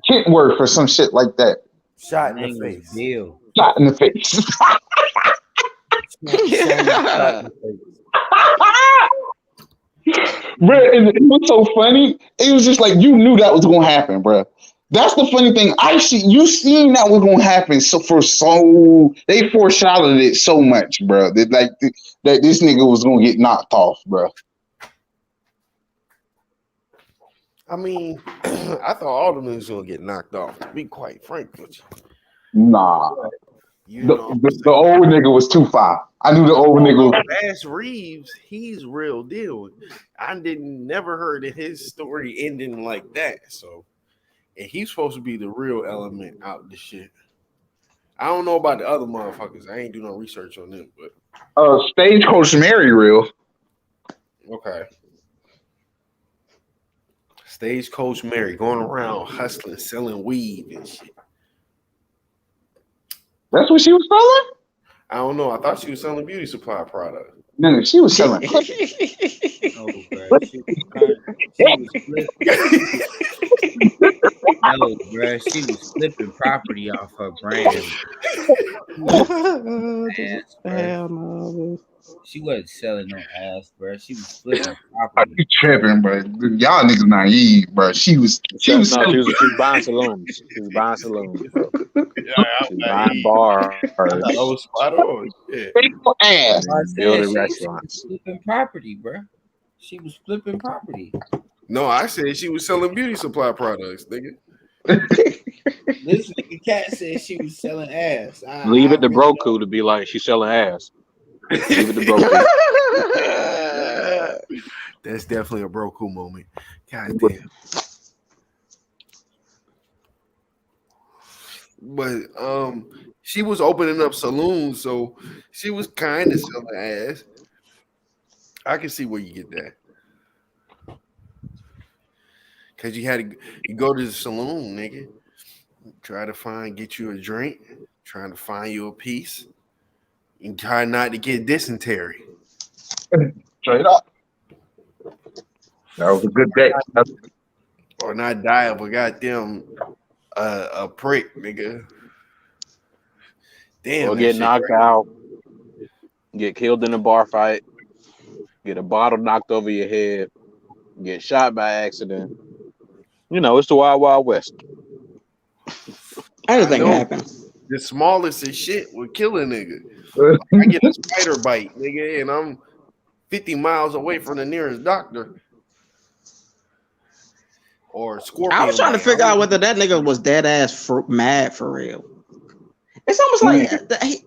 Kentworth, or some shit like that. Shot in the face. Deal. Shot in the face. Bro, it was so funny. It was just like you knew that was gonna happen, bro. That's the funny thing. You seen that was gonna happen. They foreshadowed it so much, bro. That this nigga was gonna get knocked off, bro. I mean, I thought all the niggas gonna get knocked off. To be quite frank with you, Nah, you the, know. the, the old nigga was too far. I knew the old nigga. Bass Reeves, he's real deal. I never heard of his story ending like that. So, and he's supposed to be the real element out of the shit. I don't know about the other motherfuckers. I ain't do no research on them, but Stagecoach Mary real. okay. Stagecoach Mary going around hustling, selling weed and shit. That's what she was selling? I don't know. I thought she was selling beauty supply products. No, she was selling. Oh, bro. She was flipping. No, bro. She was flipping property off her brand. Hell no. She wasn't selling no ass, bro. She was flipping property. You tripping, bro? Y'all niggas naive, bro. She was She was buying saloons. She was buying saloons, bro. She was buying bars. That was spot on. Yeah. ass. Building She restaurants. was flipping property, bro. She was flipping property. No, I said she was selling beauty supply products, nigga. This nigga Cat said she was selling ass. Leave it to Broku to be like she's selling ass. Leave it to Broku. That's definitely a Broku moment. God damn. But she was opening up saloons, so she was kind of selling ass. I can see where you get that. Cause you go to the saloon, nigga. Try to get you a drink, trying to find you a piece, and try not to get dysentery. Straight up. That was a good day. Or not die of a goddamn a prick, nigga. Damn. Or get knocked out, get killed in a bar fight, get a bottle knocked over your head, get shot by accident. You know, it's the Wild Wild West. Anything can happen. The smallest of shit would kill a nigga. I get a spider bite, nigga, and I'm 50 miles away from the nearest doctor. Or scorpion. I was trying to figure out whether that nigga was dead ass mad for real. It's almost like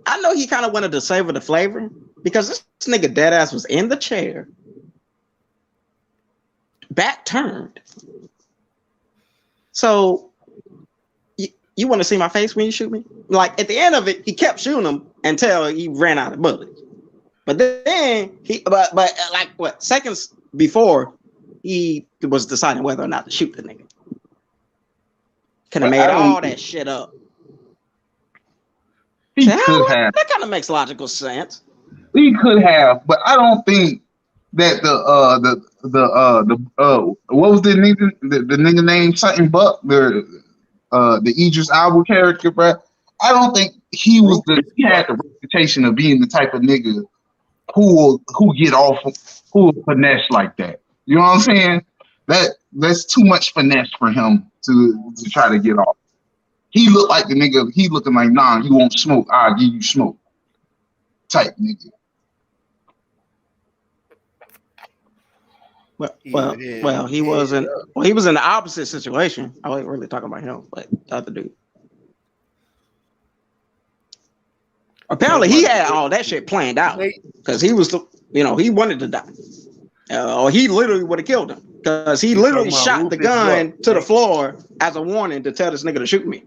I know he kind of wanted to savor the flavor because this nigga dead ass was in the chair, back turned. So you want to see my face when you shoot me? Like at the end of it, he kept shooting him until he ran out of bullets. But then but like what seconds before he was deciding whether or not to shoot the nigga. Could have made all that shit up. He could have. That kind of makes logical sense. He could have, but I don't think that the what was the nigga name something Buck the Idris Elba character, bro. I don't think he had the reputation of being the type of nigga who get off, who will finesse like that. You know what I'm saying? That's too much finesse for him to try to get off. He looked like the nigga. He looking like, nah, you won't smoke. I'll give you smoke. Type nigga. Well, he wasn't. Well, he was in the opposite situation. I wasn't really talking about him, but the other dude. Apparently, he had all that shit planned out because he was, he wanted to die, or he literally would have killed him because he literally shot the gun to the floor as a warning to tell this nigga to shoot me.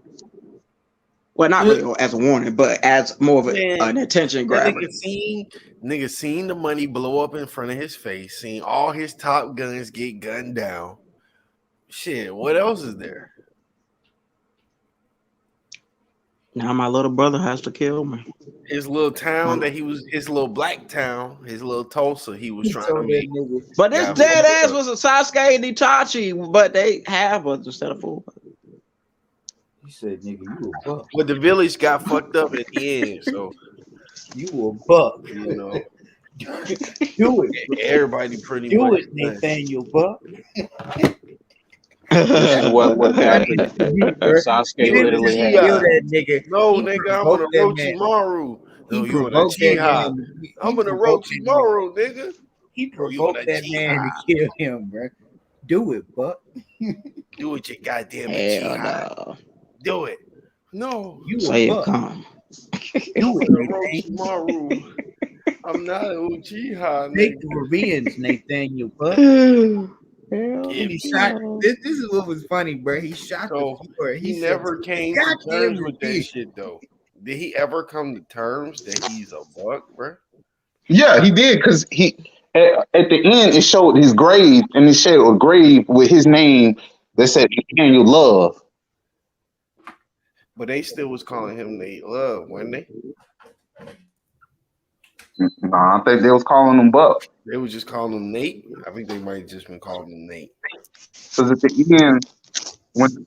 Well, not really as a warning, but as more of an attention grabber. Nigga seen the money blow up in front of his face, seen all his top guns get gunned down. Shit, what else is there? Now my little brother has to kill me. His little town his little black town, his little Tulsa, he was trying to make. But this dead ass was a Sasuke and Itachi, but they have us instead of four. He said, "Nigga, you a buck." But the village got fucked up at the end, so you a buck, Do it. Everybody pretty much. Do it, Nathaniel Buck. This is what Funny happened to me, when bro. He Sasuke didn't literally just had. kill Uchiha. that nigga. No, He nigga, I'm an provoked that man. Orochimaru. He No, you an provoked that Uchiha. man. He I'm an provoked that man. Orochimaru, nigga. He No, you an provoked that man Uchiha. to kill him, bro. Do it, Buck. Do it, you goddamn Hell Uchiha. no. Do it. No, You a Say it Buck. come. Do I'm it, an Nathan. Orochimaru. I'm not an Uchiha, Take nigga. the revenge, Nathaniel Buck. Hell Give He me. shot. no. This is what was funny, bro. He shot the So floor. he He said, never came to "Goddamn terms with that revenge." shit, though. Did he ever come to terms that he's a buck, bro? Yeah, he did because at the end it showed his grave and it showed a grave with his name that said Nathaniel Love. But they still was calling him Nate Love, weren't they? Nah, I think they was calling him Buck. They was just calling him Nate. I think they might have just been calling him Nate. Because at the end, when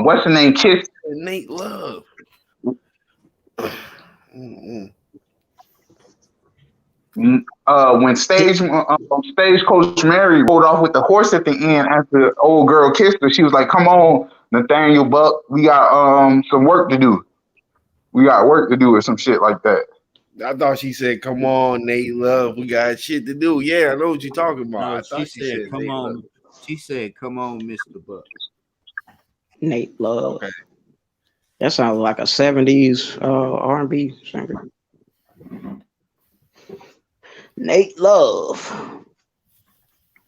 what's the name kissed And Nate Love. Mm-mm. when Stagecoach Mary rode off with the horse at the end after the old girl kissed her, she was like, "Come on, Nathaniel Buck, we got some work to do. We got work to do," or some shit like that. I thought she said, "Come on, Nate Love, we got shit to do." Yeah, I know what you're talking about. No, I she thought she said, said "Come Nate Love. on." She said, "Come on, Mr. Buck." Nate Love. Okay. That sounds like a 70s R&B singer. Nate Love.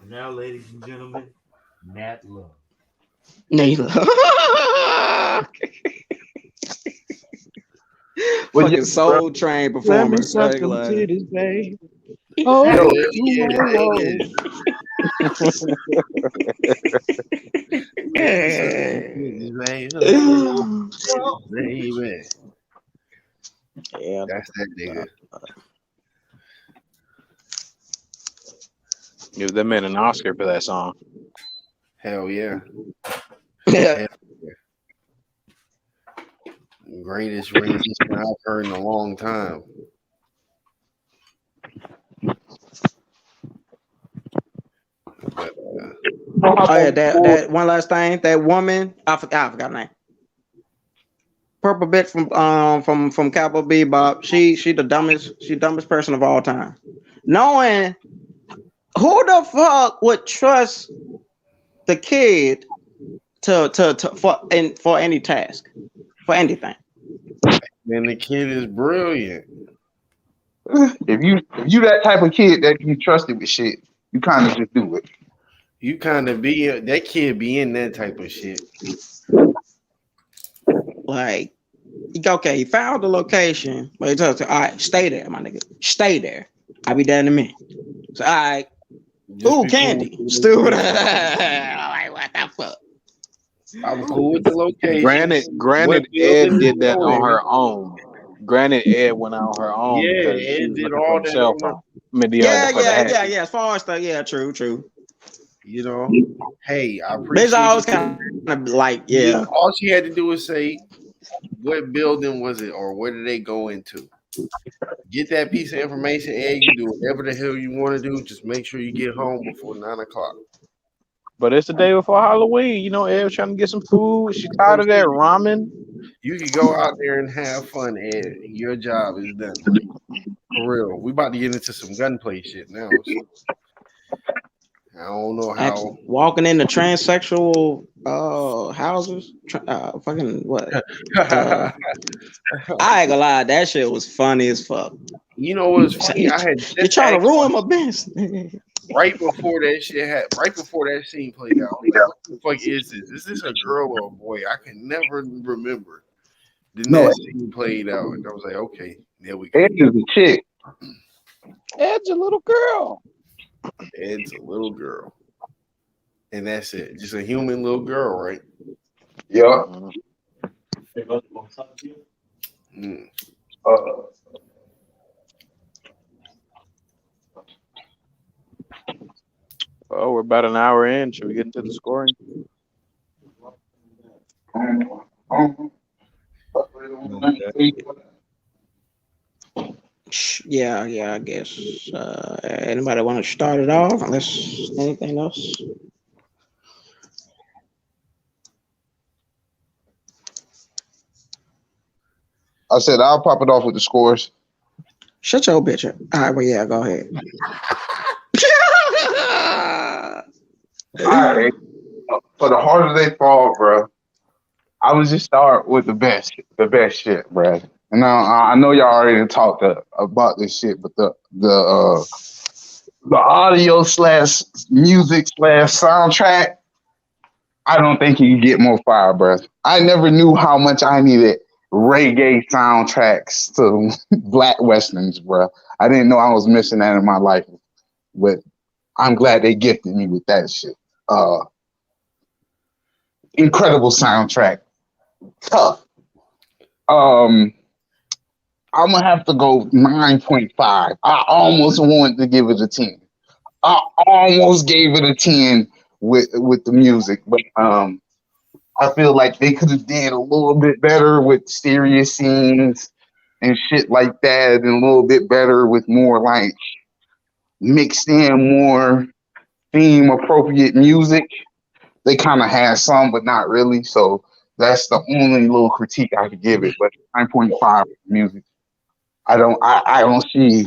Now, ladies and gentlemen, Nat Love. Nate Love. But Fucking yeah, Soul Train Let me performer. suck I ain't them gonna lie. titties, babe. yo, Oh, Yeah. Baby. Yeah. That's that nigga. give that man an Oscar for that song. Hell yeah. Yeah. Hell yeah. Greatest rendition I've heard in a long time. But Oh yeah, that one last thing. That woman, I forgot her name. Purple bitch from Cowboy Bebop. She the dumbest person of all time. Knowing who the fuck would trust the kid to for any task, for anything. man, the kid is brilliant. if you that type of kid that you trusted with shit, you kind of just do it. You kind of be that kid be in that type of shit. Like, okay, he found the location, but he tells her, all right, stay there, my nigga. Stay there. I'll be there in a minute. So, all right. Just Ooh, be candy. cool. Stupid. Like, what the fuck? I'm cool with the location. Granted, Ed did that on her own. Granted, Ed went out on her own Yeah, because she Ed was did looking all for the that cell on phone. her. I mean, for the hat. Yeah. As far as stuff, yeah, true. You know, hey, I Bitch appreciate always you. kind of like, yeah. All she had to do was say, what building was it or where did they go into? Get that piece of information, and you do whatever the hell you want to do. Just make sure you get home before 9:00. But it's the day before Halloween. You know, Ed was trying to get some food. She tired of that ramen. You can go out there and have fun, Ed. Your job is done. For real. We about to get into some gunplay shit now. So I don't know how. Actually, walking in the transsexual houses, fucking what? I ain't gonna lie, that shit was funny as fuck. You know what's funny? I had You're just trying to asked ruin my business. right before that shit had, right before that scene played out. I was like, what the fuck is this? Is this a girl or a boy? I can never remember. Then No, that scene played out, and I was like, okay, there we go. Ed is a chick. Ed's a little girl. Ed's a little girl. And that's it. Just a human little girl, right? Yeah. Mm. Oh, we're about an hour in. Should we get into the scoring? Yeah, I guess. Anybody want to start it off? Unless anything else? I said I'll pop it off with the scores. Shut your bitch up. All right, well, yeah, go ahead. All right. For the harder they fall, bro, I would just start with the best shit, bro. And I know y'all already talked about this shit, but the audio slash music slash soundtrack, I don't think you can get more fire, bro. I never knew how much I needed reggae soundtracks to black westerns, bro. I didn't know I was missing that in my life, but I'm glad they gifted me with that shit. Incredible soundtrack. Tough. I'm gonna have to go 9.5. I almost wanted to give it a 10. I almost gave it a 10 with the music, but I feel like they could have did a little bit better with serious scenes and shit like that, and a little bit better with more like mixed in more theme appropriate music. They kind of had some, but not really. So that's the only little critique I could give it. But 9.5 music. I don't see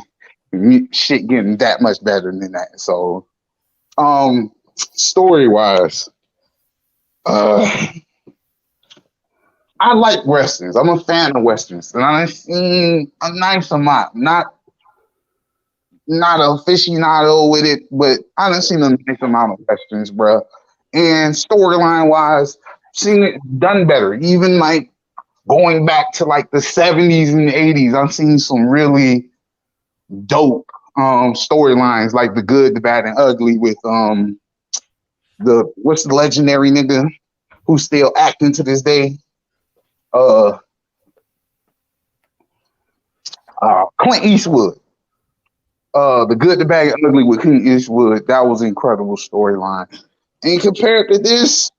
shit getting that much better than that. So, story wise, I like westerns. I'm a fan of westerns, and I've seen a nice amount. Not aficionado with it, but I done seen a nice amount of westerns, bro. And storyline wise, seen it done better. Even like going back to like the 70s and 80s, I've seen some really dope storylines like the good, the bad, and ugly with what's the legendary nigga who's still acting to this day? Clint Eastwood. The good, the bad, and ugly with Clint Eastwood. That was an incredible storyline. And compared to this,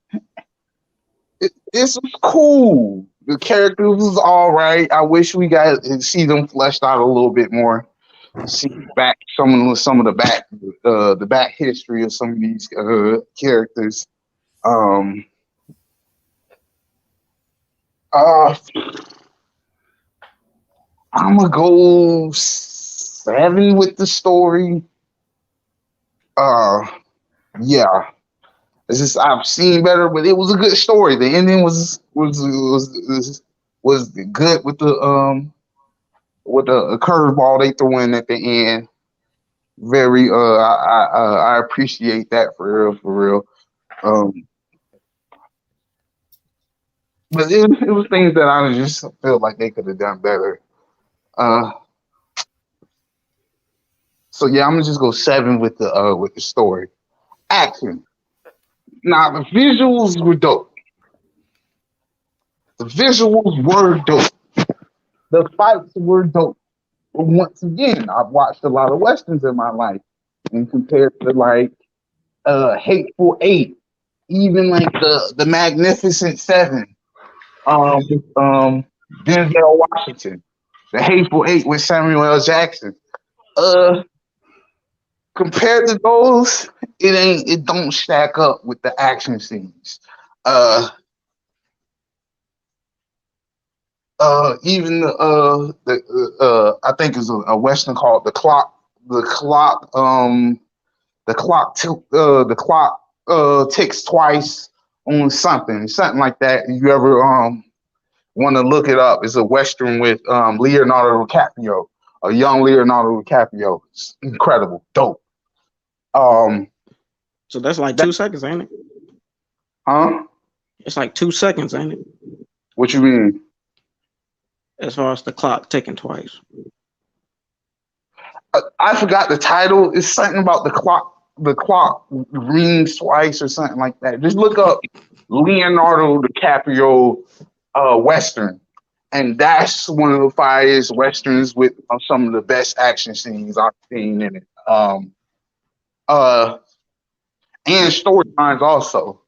this was cool. The characters was all right. I wish we got to see them fleshed out a little bit more. See back some of the back history of some of these characters. I'm gonna go 7 with the story. Yeah. It's just I've seen better, but it was a good story. The ending was good with the curveball they threw in at the end. Very I appreciate that for real. But it was things that I just feel like they could have done better. So yeah, I'm gonna just go 7 with the story. Action. Now the visuals were dope. The visuals were dope. The fights were dope. But once again, I've watched a lot of westerns in my life, and compared to like Hateful Eight, even like the Magnificent Seven, Denzel Washington, the Hateful Eight with Samuel L. Jackson. Compared to those, it don't stack up with the action scenes. Even I think it's a western called The Clock ticks twice on something like that. If you ever want to look it up, it's a western with Leonardo DiCaprio, a young Leonardo DiCaprio. It's incredible, dope. So that's like 2 seconds, ain't it? Huh? It's like 2 seconds, ain't it? What you mean? As far as the clock ticking twice. I forgot the title. It's something about the clock. The clock rings twice or something like that. Just look up Leonardo DiCaprio Western. And that's one of the finest Westerns with some of the best action scenes I've seen in it. And storylines also.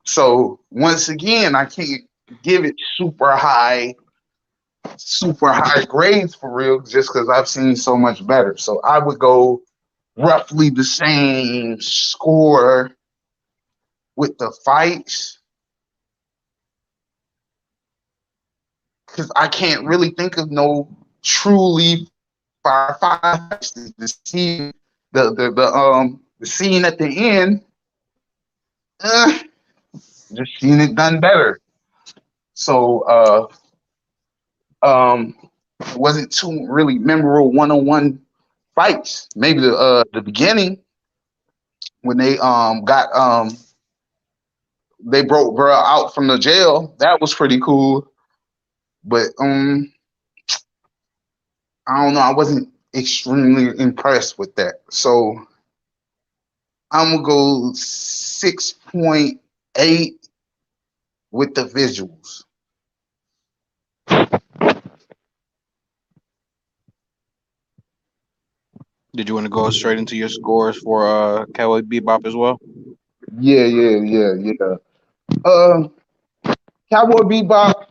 So once again, I can't give it super high grades for real, just because I've seen so much better. So I would go roughly the same score with the fights. because I can't really think of no truly five fights. The scene, the scene at the end, uh, just seen it done better. So wasn't two really memorable one-on-one fights. Maybe the beginning when they got they broke bro out from the jail. That was pretty cool. But I don't know. I wasn't extremely impressed with that. So I'm gonna go 6.8 with the visuals. Did you want to go straight into your scores for Cowboy Bebop as well? Yeah. Uh, Cowboy Bebop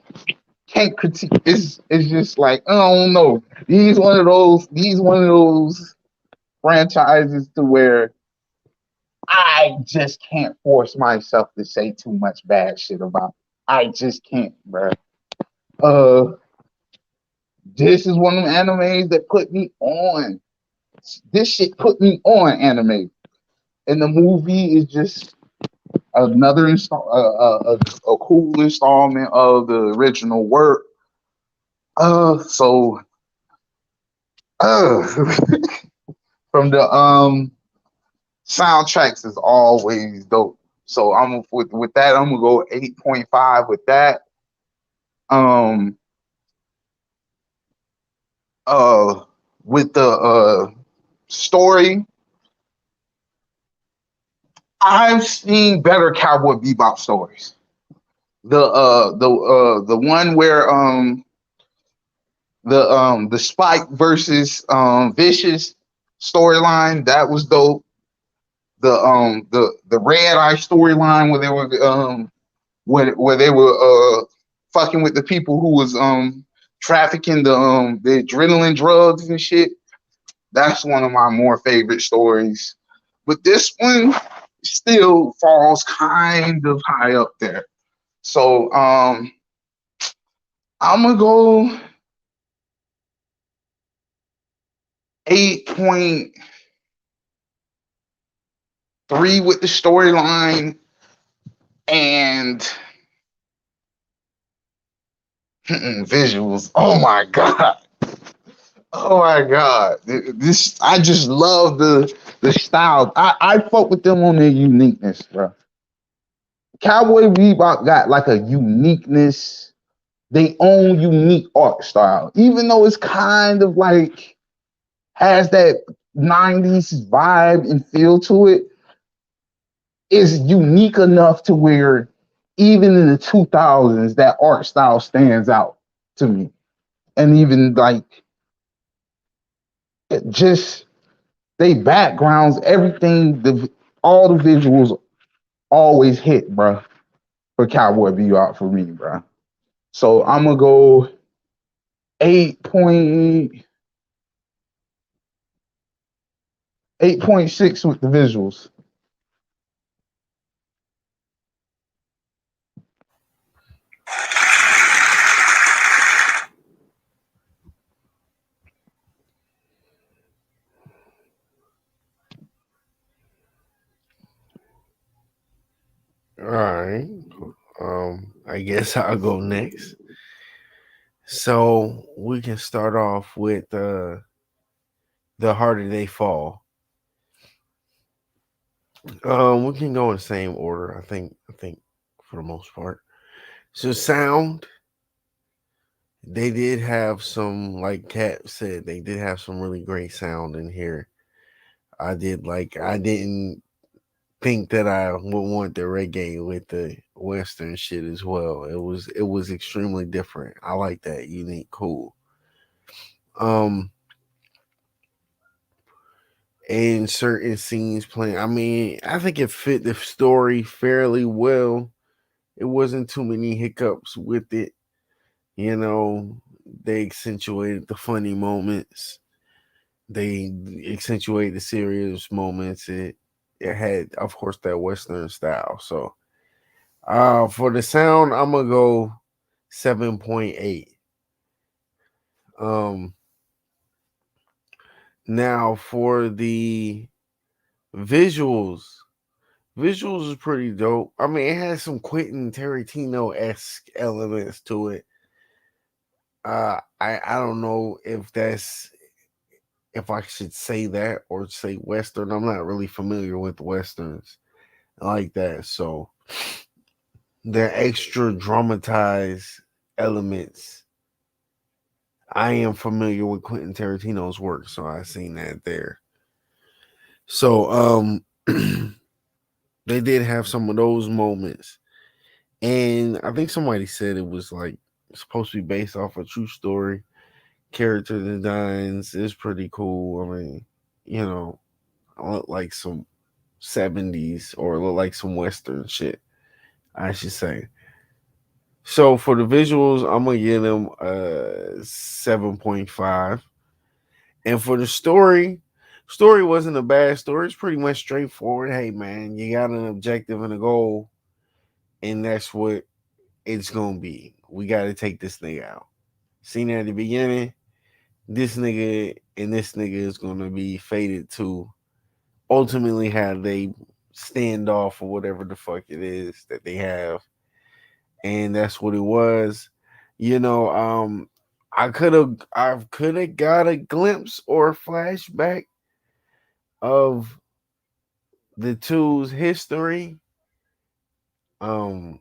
can't critique. It's just like I don't know. These one of those franchises to where I just can't force myself to say too much bad shit about. I just can't, bro. Uh, this is one of the animes that put me on. This shit put me on anime, and the movie is just another a cool installment of the original work. So uh, from the soundtracks is always dope. So I'm with that. I'm gonna go 8.5 with that. Um, uh, with the story, I've seen better Cowboy Bebop stories. The one where the Spike versus Vicious storyline, that was dope. The Red Eye storyline where they were where they were fucking with the people who was trafficking the adrenaline drugs and shit. That's one of my more favorite stories. But this one still falls kind of high up there. So I'm gonna go 8.3 with the storyline and visuals. Oh my god. Oh my god. This I just love the style. I fuck with them on their uniqueness, bro. Cowboy Bebop got like a uniqueness, they own unique art style. Even though it's kind of like has that 90s vibe and feel to it, is unique enough to where even in the 2000s that art style stands out to me. And even like it just they backgrounds, everything, all the visuals always hit, bro. For Cowboy Bebop for me, bro. So I'm gonna go 8.6 with the visuals. All right. I guess I'll go next. So we can start off with the harder they fall. We can go in the same order. I think for the most part. So sound, they did have some, like Kat said, they did have some really great sound in here. I didn't think that I would want the reggae with the western shit as well. It was extremely different. I like that, unique, cool. Um, and certain scenes playing. I mean, I think it fit the story fairly well. It wasn't too many hiccups with it. You know, they accentuated the funny moments. They accentuated the serious moments. It had, of course, that western style. So, for the sound, I'm gonna go 7.8. Um, Now for the visuals, visuals is pretty dope. I mean, it has some Quentin Tarantino esque elements to it. I don't know if I should say that or say Western. I'm not really familiar with Westerns like that. So they're extra dramatized elements. I am familiar with Quentin Tarantino's work, so I seen that there. So they did have some of those moments. And I think somebody said it was like supposed to be based off a true story. Character designs is pretty cool. I mean, you know, I look like some 70s or look like some Western shit, I should say. So for the visuals, I'm gonna give them a 7.5. And for the story wasn't a bad story. It's pretty much straightforward. Hey man, you got an objective and a goal, and that's what it's gonna be. We gotta take this nigga out. Seen at the beginning, this nigga and this nigga is gonna be fated to ultimately have they stand off or whatever the fuck it is that they have. And that's what it was. You know, I could have got a glimpse or a flashback of the two's history. Um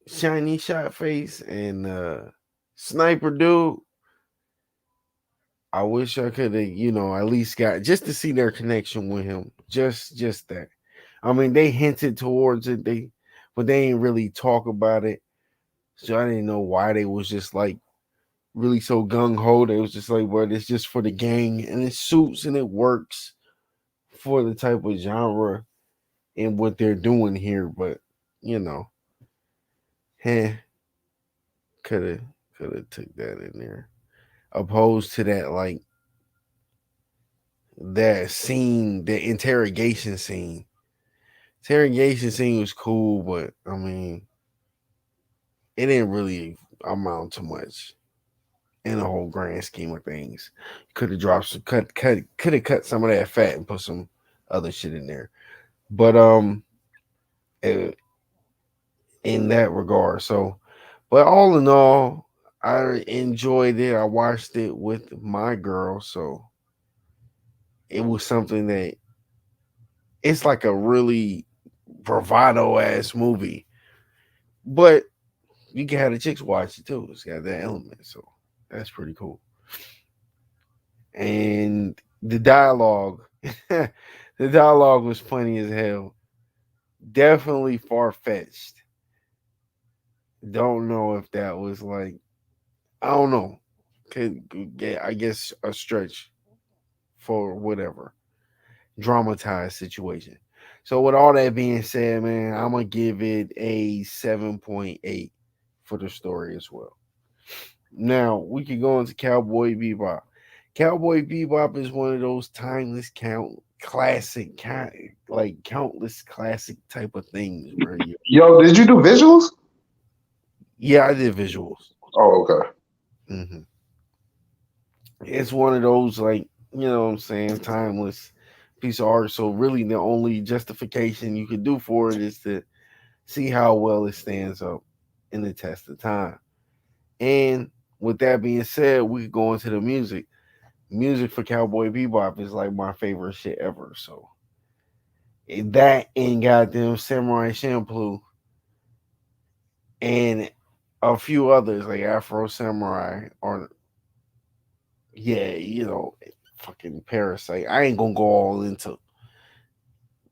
Shiny Shot Face and Sniper Dude. I wish I could have, at least got just to see their connection with him. Just that. I mean, they hinted towards it, but they ain't really talk about it. So I didn't know why they was just like really so gung ho. They was just like, well, it's just for the gang and it suits and it works for the type of genre and what they're doing here. But you know, eh, could have took that in there. Opposed to that, like that scene, the interrogation scene. Interrogation scene was cool, but I mean, it didn't really amount to much in the whole grand scheme of things. Could have dropped some could have cut some of that fat and put some other shit in there. But eh, in that regard, so but all in all, I enjoyed it. I watched it with my girl, so it was something that it's like a really bravado ass movie. But you can have the chicks watch it too. It's got that element, so that's pretty cool. And the dialogue, the dialogue was funny as hell. Definitely far fetched. Don't know if that was like I don't know. Could yeah, I guess a stretch for whatever dramatized situation. So with all that being said, man, I'm gonna give it a 7.8 for the story as well. Now we can go into Cowboy Bebop. Cowboy Bebop is one of those timeless like countless classic type of things, bro. Yo, did you do visuals? Yeah, I did visuals. Oh, okay. hmm It's one of those like what I'm saying, timeless piece of art. So really, the only justification you can do for it is to see how well it stands up in the test of time. And with that being said, we could go into the music. Music for Cowboy Bebop is like my favorite shit ever. So that and goddamn Samurai Champloo and a few others like Afro Samurai or yeah, fucking Parasite. I ain't gonna go all into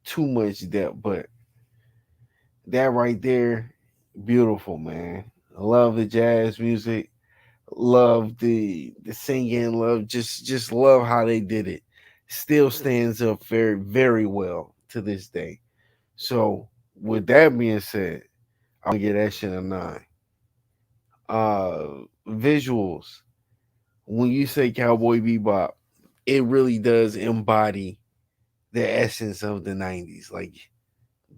too much depth, but that right there, beautiful man. I love the jazz music, love the singing, love just love how they did it. Still stands up very very well to this day. So with that being said, I'm gonna get that shit a 9. Visuals. When you say Cowboy Bebop, it really does embody the essence of the 90s. Like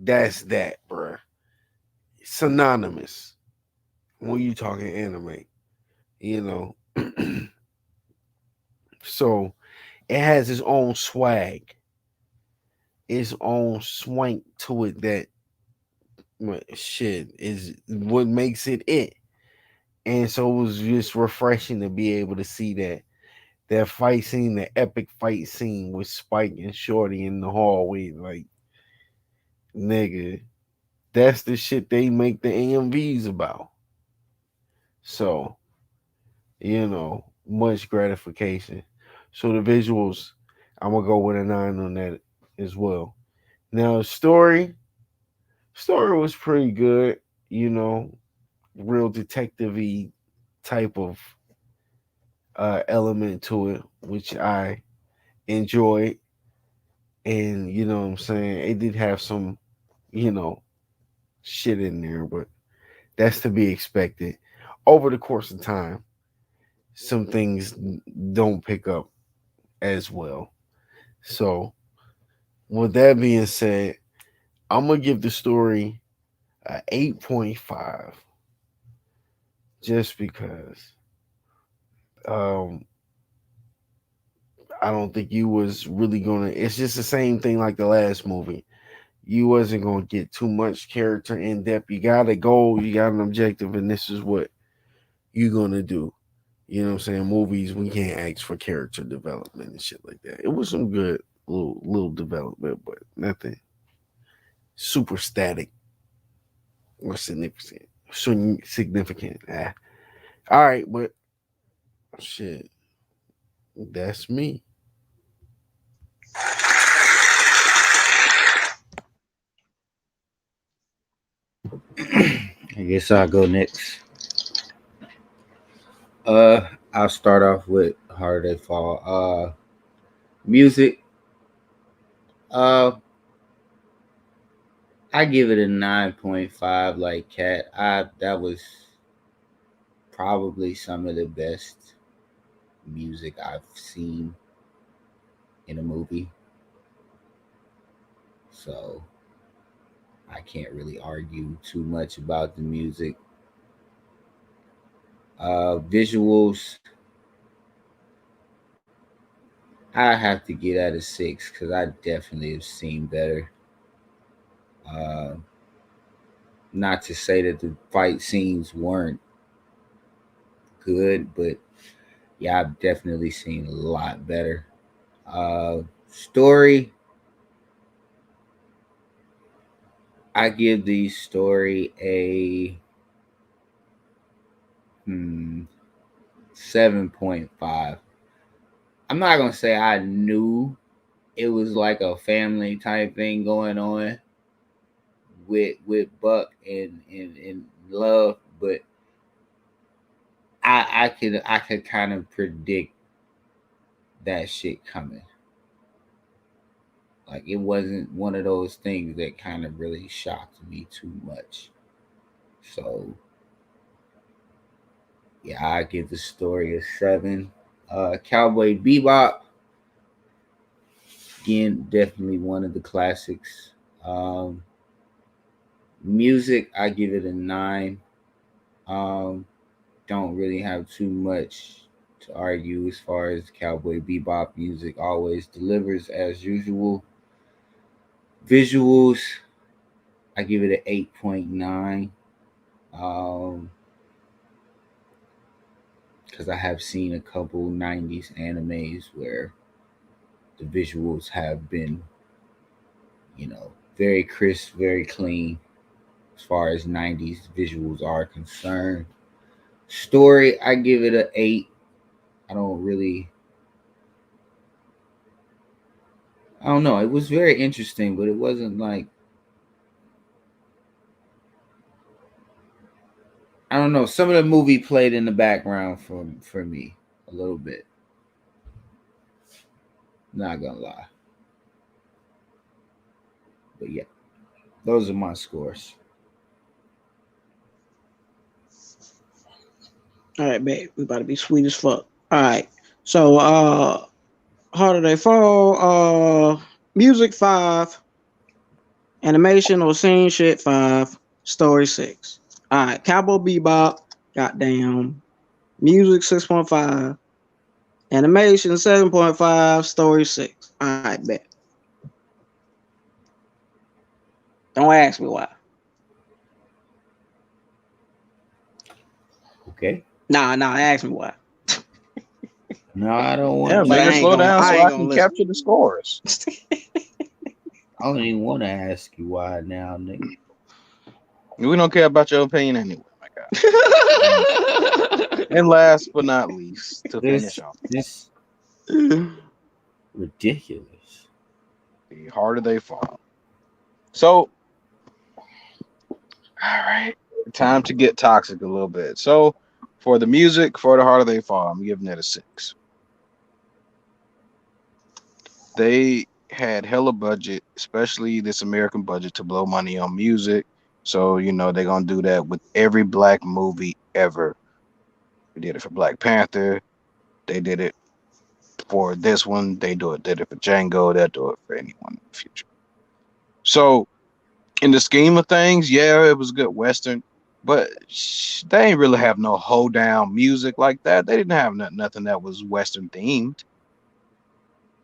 that's that, bruh. Synonymous when you talking anime. So it has its own swag, its own swank to it that shit is what makes it. And so it was just refreshing to be able to see that fight scene, the epic fight scene with Spike and Shorty in the hallway. Like, nigga, that's the shit they make the AMVs about. So, much gratification. So the visuals, I'm gonna go with a 9 on that as well. Now, story was pretty good. Real detective-y type of element to it, which I enjoyed. And you know what I'm saying? It did have some, you know, shit in there, but that's to be expected. Over the course of time, some things don't pick up as well. So, with that being said, I'm gonna give the story a 8.5 just because um I don't think you was really gonna. It's just the same thing like the last movie. You wasn't gonna get too much character in depth. You got a goal, you got an objective, and this is what you're gonna do. You know what I'm saying? Movies, we can't ask for character development and shit like that. It was some good little development, but nothing super static or significant. Significant. All right, but shit, that's me. I guess I'll go next. I'll start off with Harder They Fall. Music. Uh, I give it a 9.5. Like Cat, that was probably some of the best music I've seen in a movie. So I can't really argue too much about the music. Visuals, I have to get at a 6 because I definitely have seen better. Uh, Not to say that the fight scenes weren't good, but yeah, I've definitely seen a lot better. Story, I give the story a 7.5. I'm not gonna say I knew it was like a family type thing going on with Buck and Love, but I could kind of predict that shit coming. Like it wasn't one of those things that kind of really shocked me too much. So yeah, I give the story a 7. Cowboy Bebop, again, definitely one of the classics. Um, Music, I give it a 9. Um, don't really have too much to argue as far as Cowboy Bebop music always delivers as usual. Visuals, I give it an 8.9. Um, because I have seen a couple 90s animes where the visuals have been, very crisp, very clean as far as 90s visuals are concerned. Story, I give it an 8. I don't really, I don't know. It was very interesting, but it wasn't like, I don't know. Some of the movie played in the background for me a little bit. Not gonna lie, but yeah, those are my scores. All right, babe. We about to be sweet as fuck. All right. So Harder They Fall, music 5, animation or scene shit 5, story 6. All right, Cowboy Bebop, goddamn Music 6.5. Animation 7.5. Story 6. All right, bet. Don't ask me why. Okay. Nah, ask me why. No, I don't Yeah, want But to. I man, ain't slow gonna down I so ain't I gonna can listen. capture the scores. I don't even want to ask you why now, nigga. We don't care about your opinion anyway, my guy. And last but not least, to finish off, This ridiculous. the harder they fall. So, all right, time to get toxic a little bit. So, for the music, for the harder they fall, I'm giving it a 6. They had hella budget, especially this American budget, to blow money on music. So, they're gonna do that with every black movie ever. They did it for Black Panther. They did it for this one. Did it for Django. They'll do it for anyone in the future. So, in the scheme of things, yeah, it was good Western, but they ain't really have no hold down music like that. They didn't have nothing that was Western themed.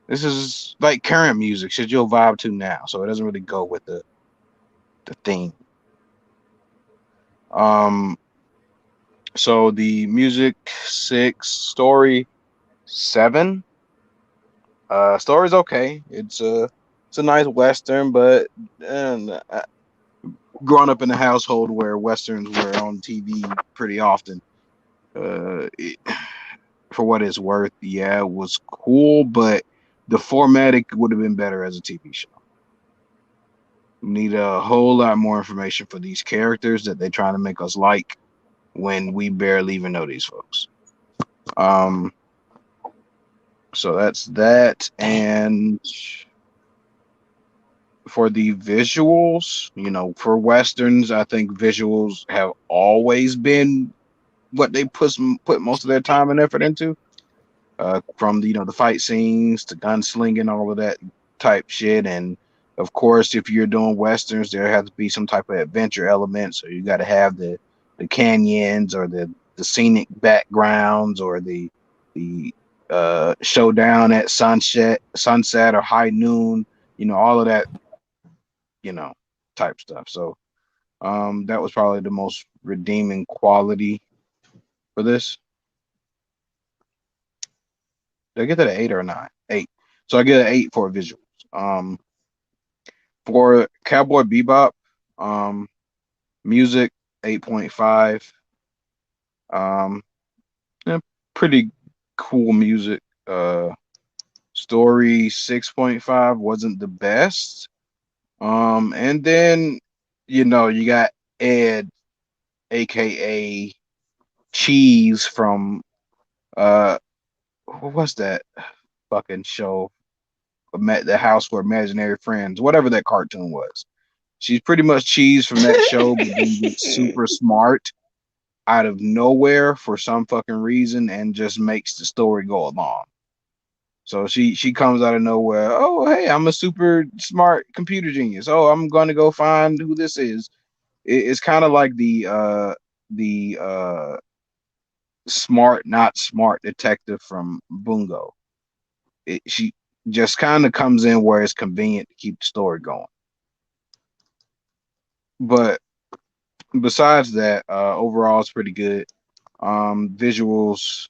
This is like current music, shit you'll vibe to now, so it doesn't really go with the theme. Um, so the music 6, story 7. Story's okay. It's a nice Western, but growing up in a household where Westerns were on TV pretty often, it, for what it's worth, yeah, it was cool, but the formatting would have been better as a TV show. We need a whole lot more information for these characters that they're trying to make us like when we barely even know these folks. Um, so that's that. And for the visuals, for Westerns, I think visuals have always been what they put most of their time and effort into. From the fight scenes to gunslinging, all of that type shit. And of course, if you're doing westerns, there has to be some type of adventure element. So you got to have the canyons or the scenic backgrounds or the showdown at sunset or high noon. All of that, you know, type stuff. So that was probably the most redeeming quality for this. Did I get that at 8 or 9? 8. So I get an 8 for visuals. Um, for Cowboy Bebop, um, music 8.5. Um, yeah, pretty cool music. Story 6.5 wasn't the best. And then you got Ed, aka Cheese from what was that fucking show? The House for Imaginary Friends, whatever that cartoon was. She's pretty much Cheese from that show, but then gets super smart out of nowhere for some fucking reason and just makes the story go along. So she comes out of nowhere. Oh, hey, I'm a super smart computer genius. Oh, I'm gonna go find who this is. It's kind of like the smart not smart detective from Bungo. She just kind of comes in where it's convenient to keep the story going. But besides that, overall it's pretty good. Visuals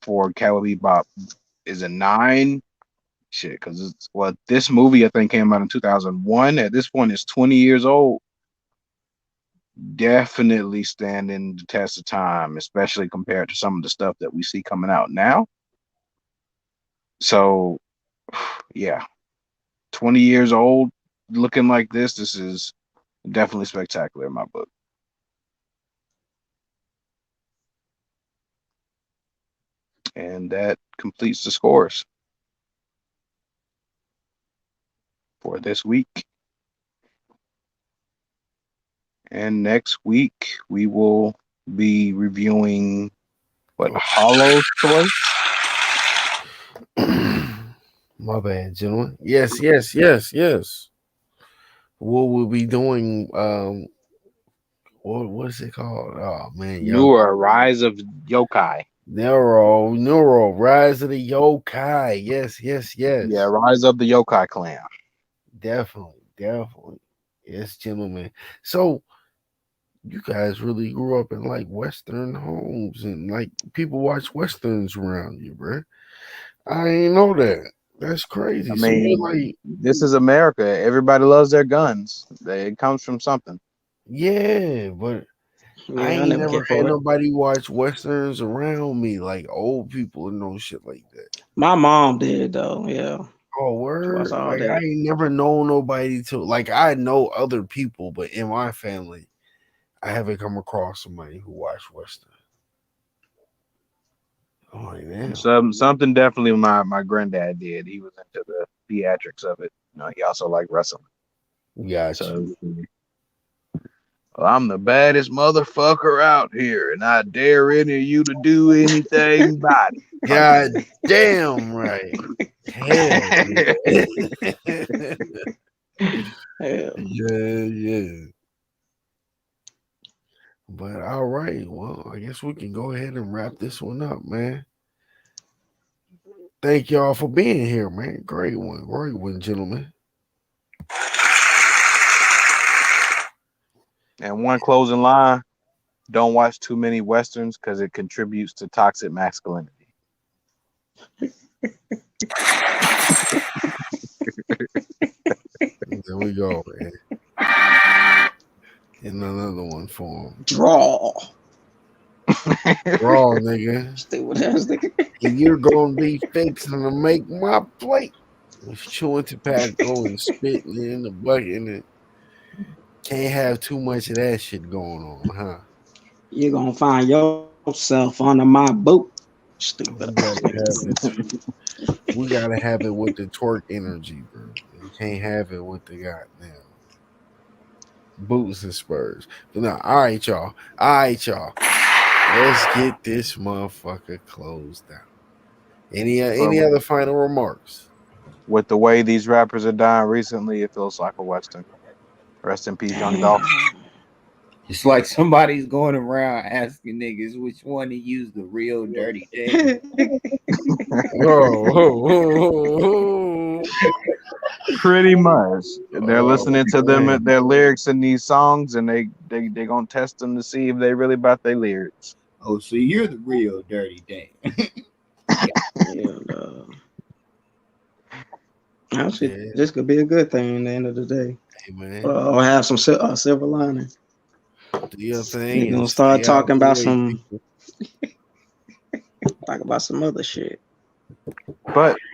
for Cowboy Bebop is a 9. Shit, because this movie I think came out in 2001. At this point, it's 20 years old. Definitely standing the test of time, especially compared to some of the stuff that we see coming out now. So, yeah, 20 years old, looking like this. This is definitely spectacular in my book. And that completes the scores for this week. And next week we will be reviewing Hollow Choice. My bad, gentlemen. Yes, yes, yes, yes. What we'll be doing, what is it called? Oh man, You y'all. are Rise of Yokai. Neuro, Rise of the Yokai. Yes, yes, Yeah, yes. Rise of the Yokai Clan. Definitely. Yes, gentlemen. So you guys really grew up in like Western homes and like people watch Westerns around you, bro. I ain't know that. That's I crazy. So what, mean, like, this is America. Everybody loves their guns. It comes from something. yeah, but I Yeah, I ain't never never cared had for it. nobody watch Westerns around me, like old people and no shit like that. My mom did though. Yeah, Oh, she watched word. all Like I that. ain't never known nobody to like I know other people, but in my family, I haven't come across somebody who watched Western. Oh like, damn. Something definitely my granddad did. He was into the theatrics of it. You know, he also liked wrestling. Got you. So well, I'm the baddest motherfucker out here, and I dare any of you to do anything about it. Type God shit. damn right. Hell yeah. Yeah. Yeah. But all right, well, I guess we can go ahead and wrap this one up, man. Thank y'all for being here, man. Great one, gentlemen. And one closing line: don't watch too many westerns because it contributes to toxic masculinity. There we go, man. And another one for him. Draw. Raw, nigga. Stupid ass nigga. And you're gonna be fixing to make my plate. It's chewing tobacco and spitting in the bucket and can't have too much of that shit going on, huh? You're gonna find yourself under my boot. Stupid We ass gotta have nigga. it. We gotta have it with the torque energy, bro. You can't have it with the goddamn boots and spurs. But no, all right, y'all. All right, y'all. Let's get this motherfucker closed down. But Any other final remarks? with the way these rappers are dying recently, it feels like a western. Rest in peace, Young Dolph. Damn. It's like somebody's going around asking niggas which one to use the real dirty damn. Whoa. Pretty much, they're Oh, listening to man. their lyrics in these songs, and they gonna test them to see if they really about their lyrics. Oh, so you're the real dirty damn. Yeah, Yeah, this could be a good thing at the end of the day. hey, man. Or have some silver lining. Do your thing You're and gonna stay start out talking the about way, people. some other shit. But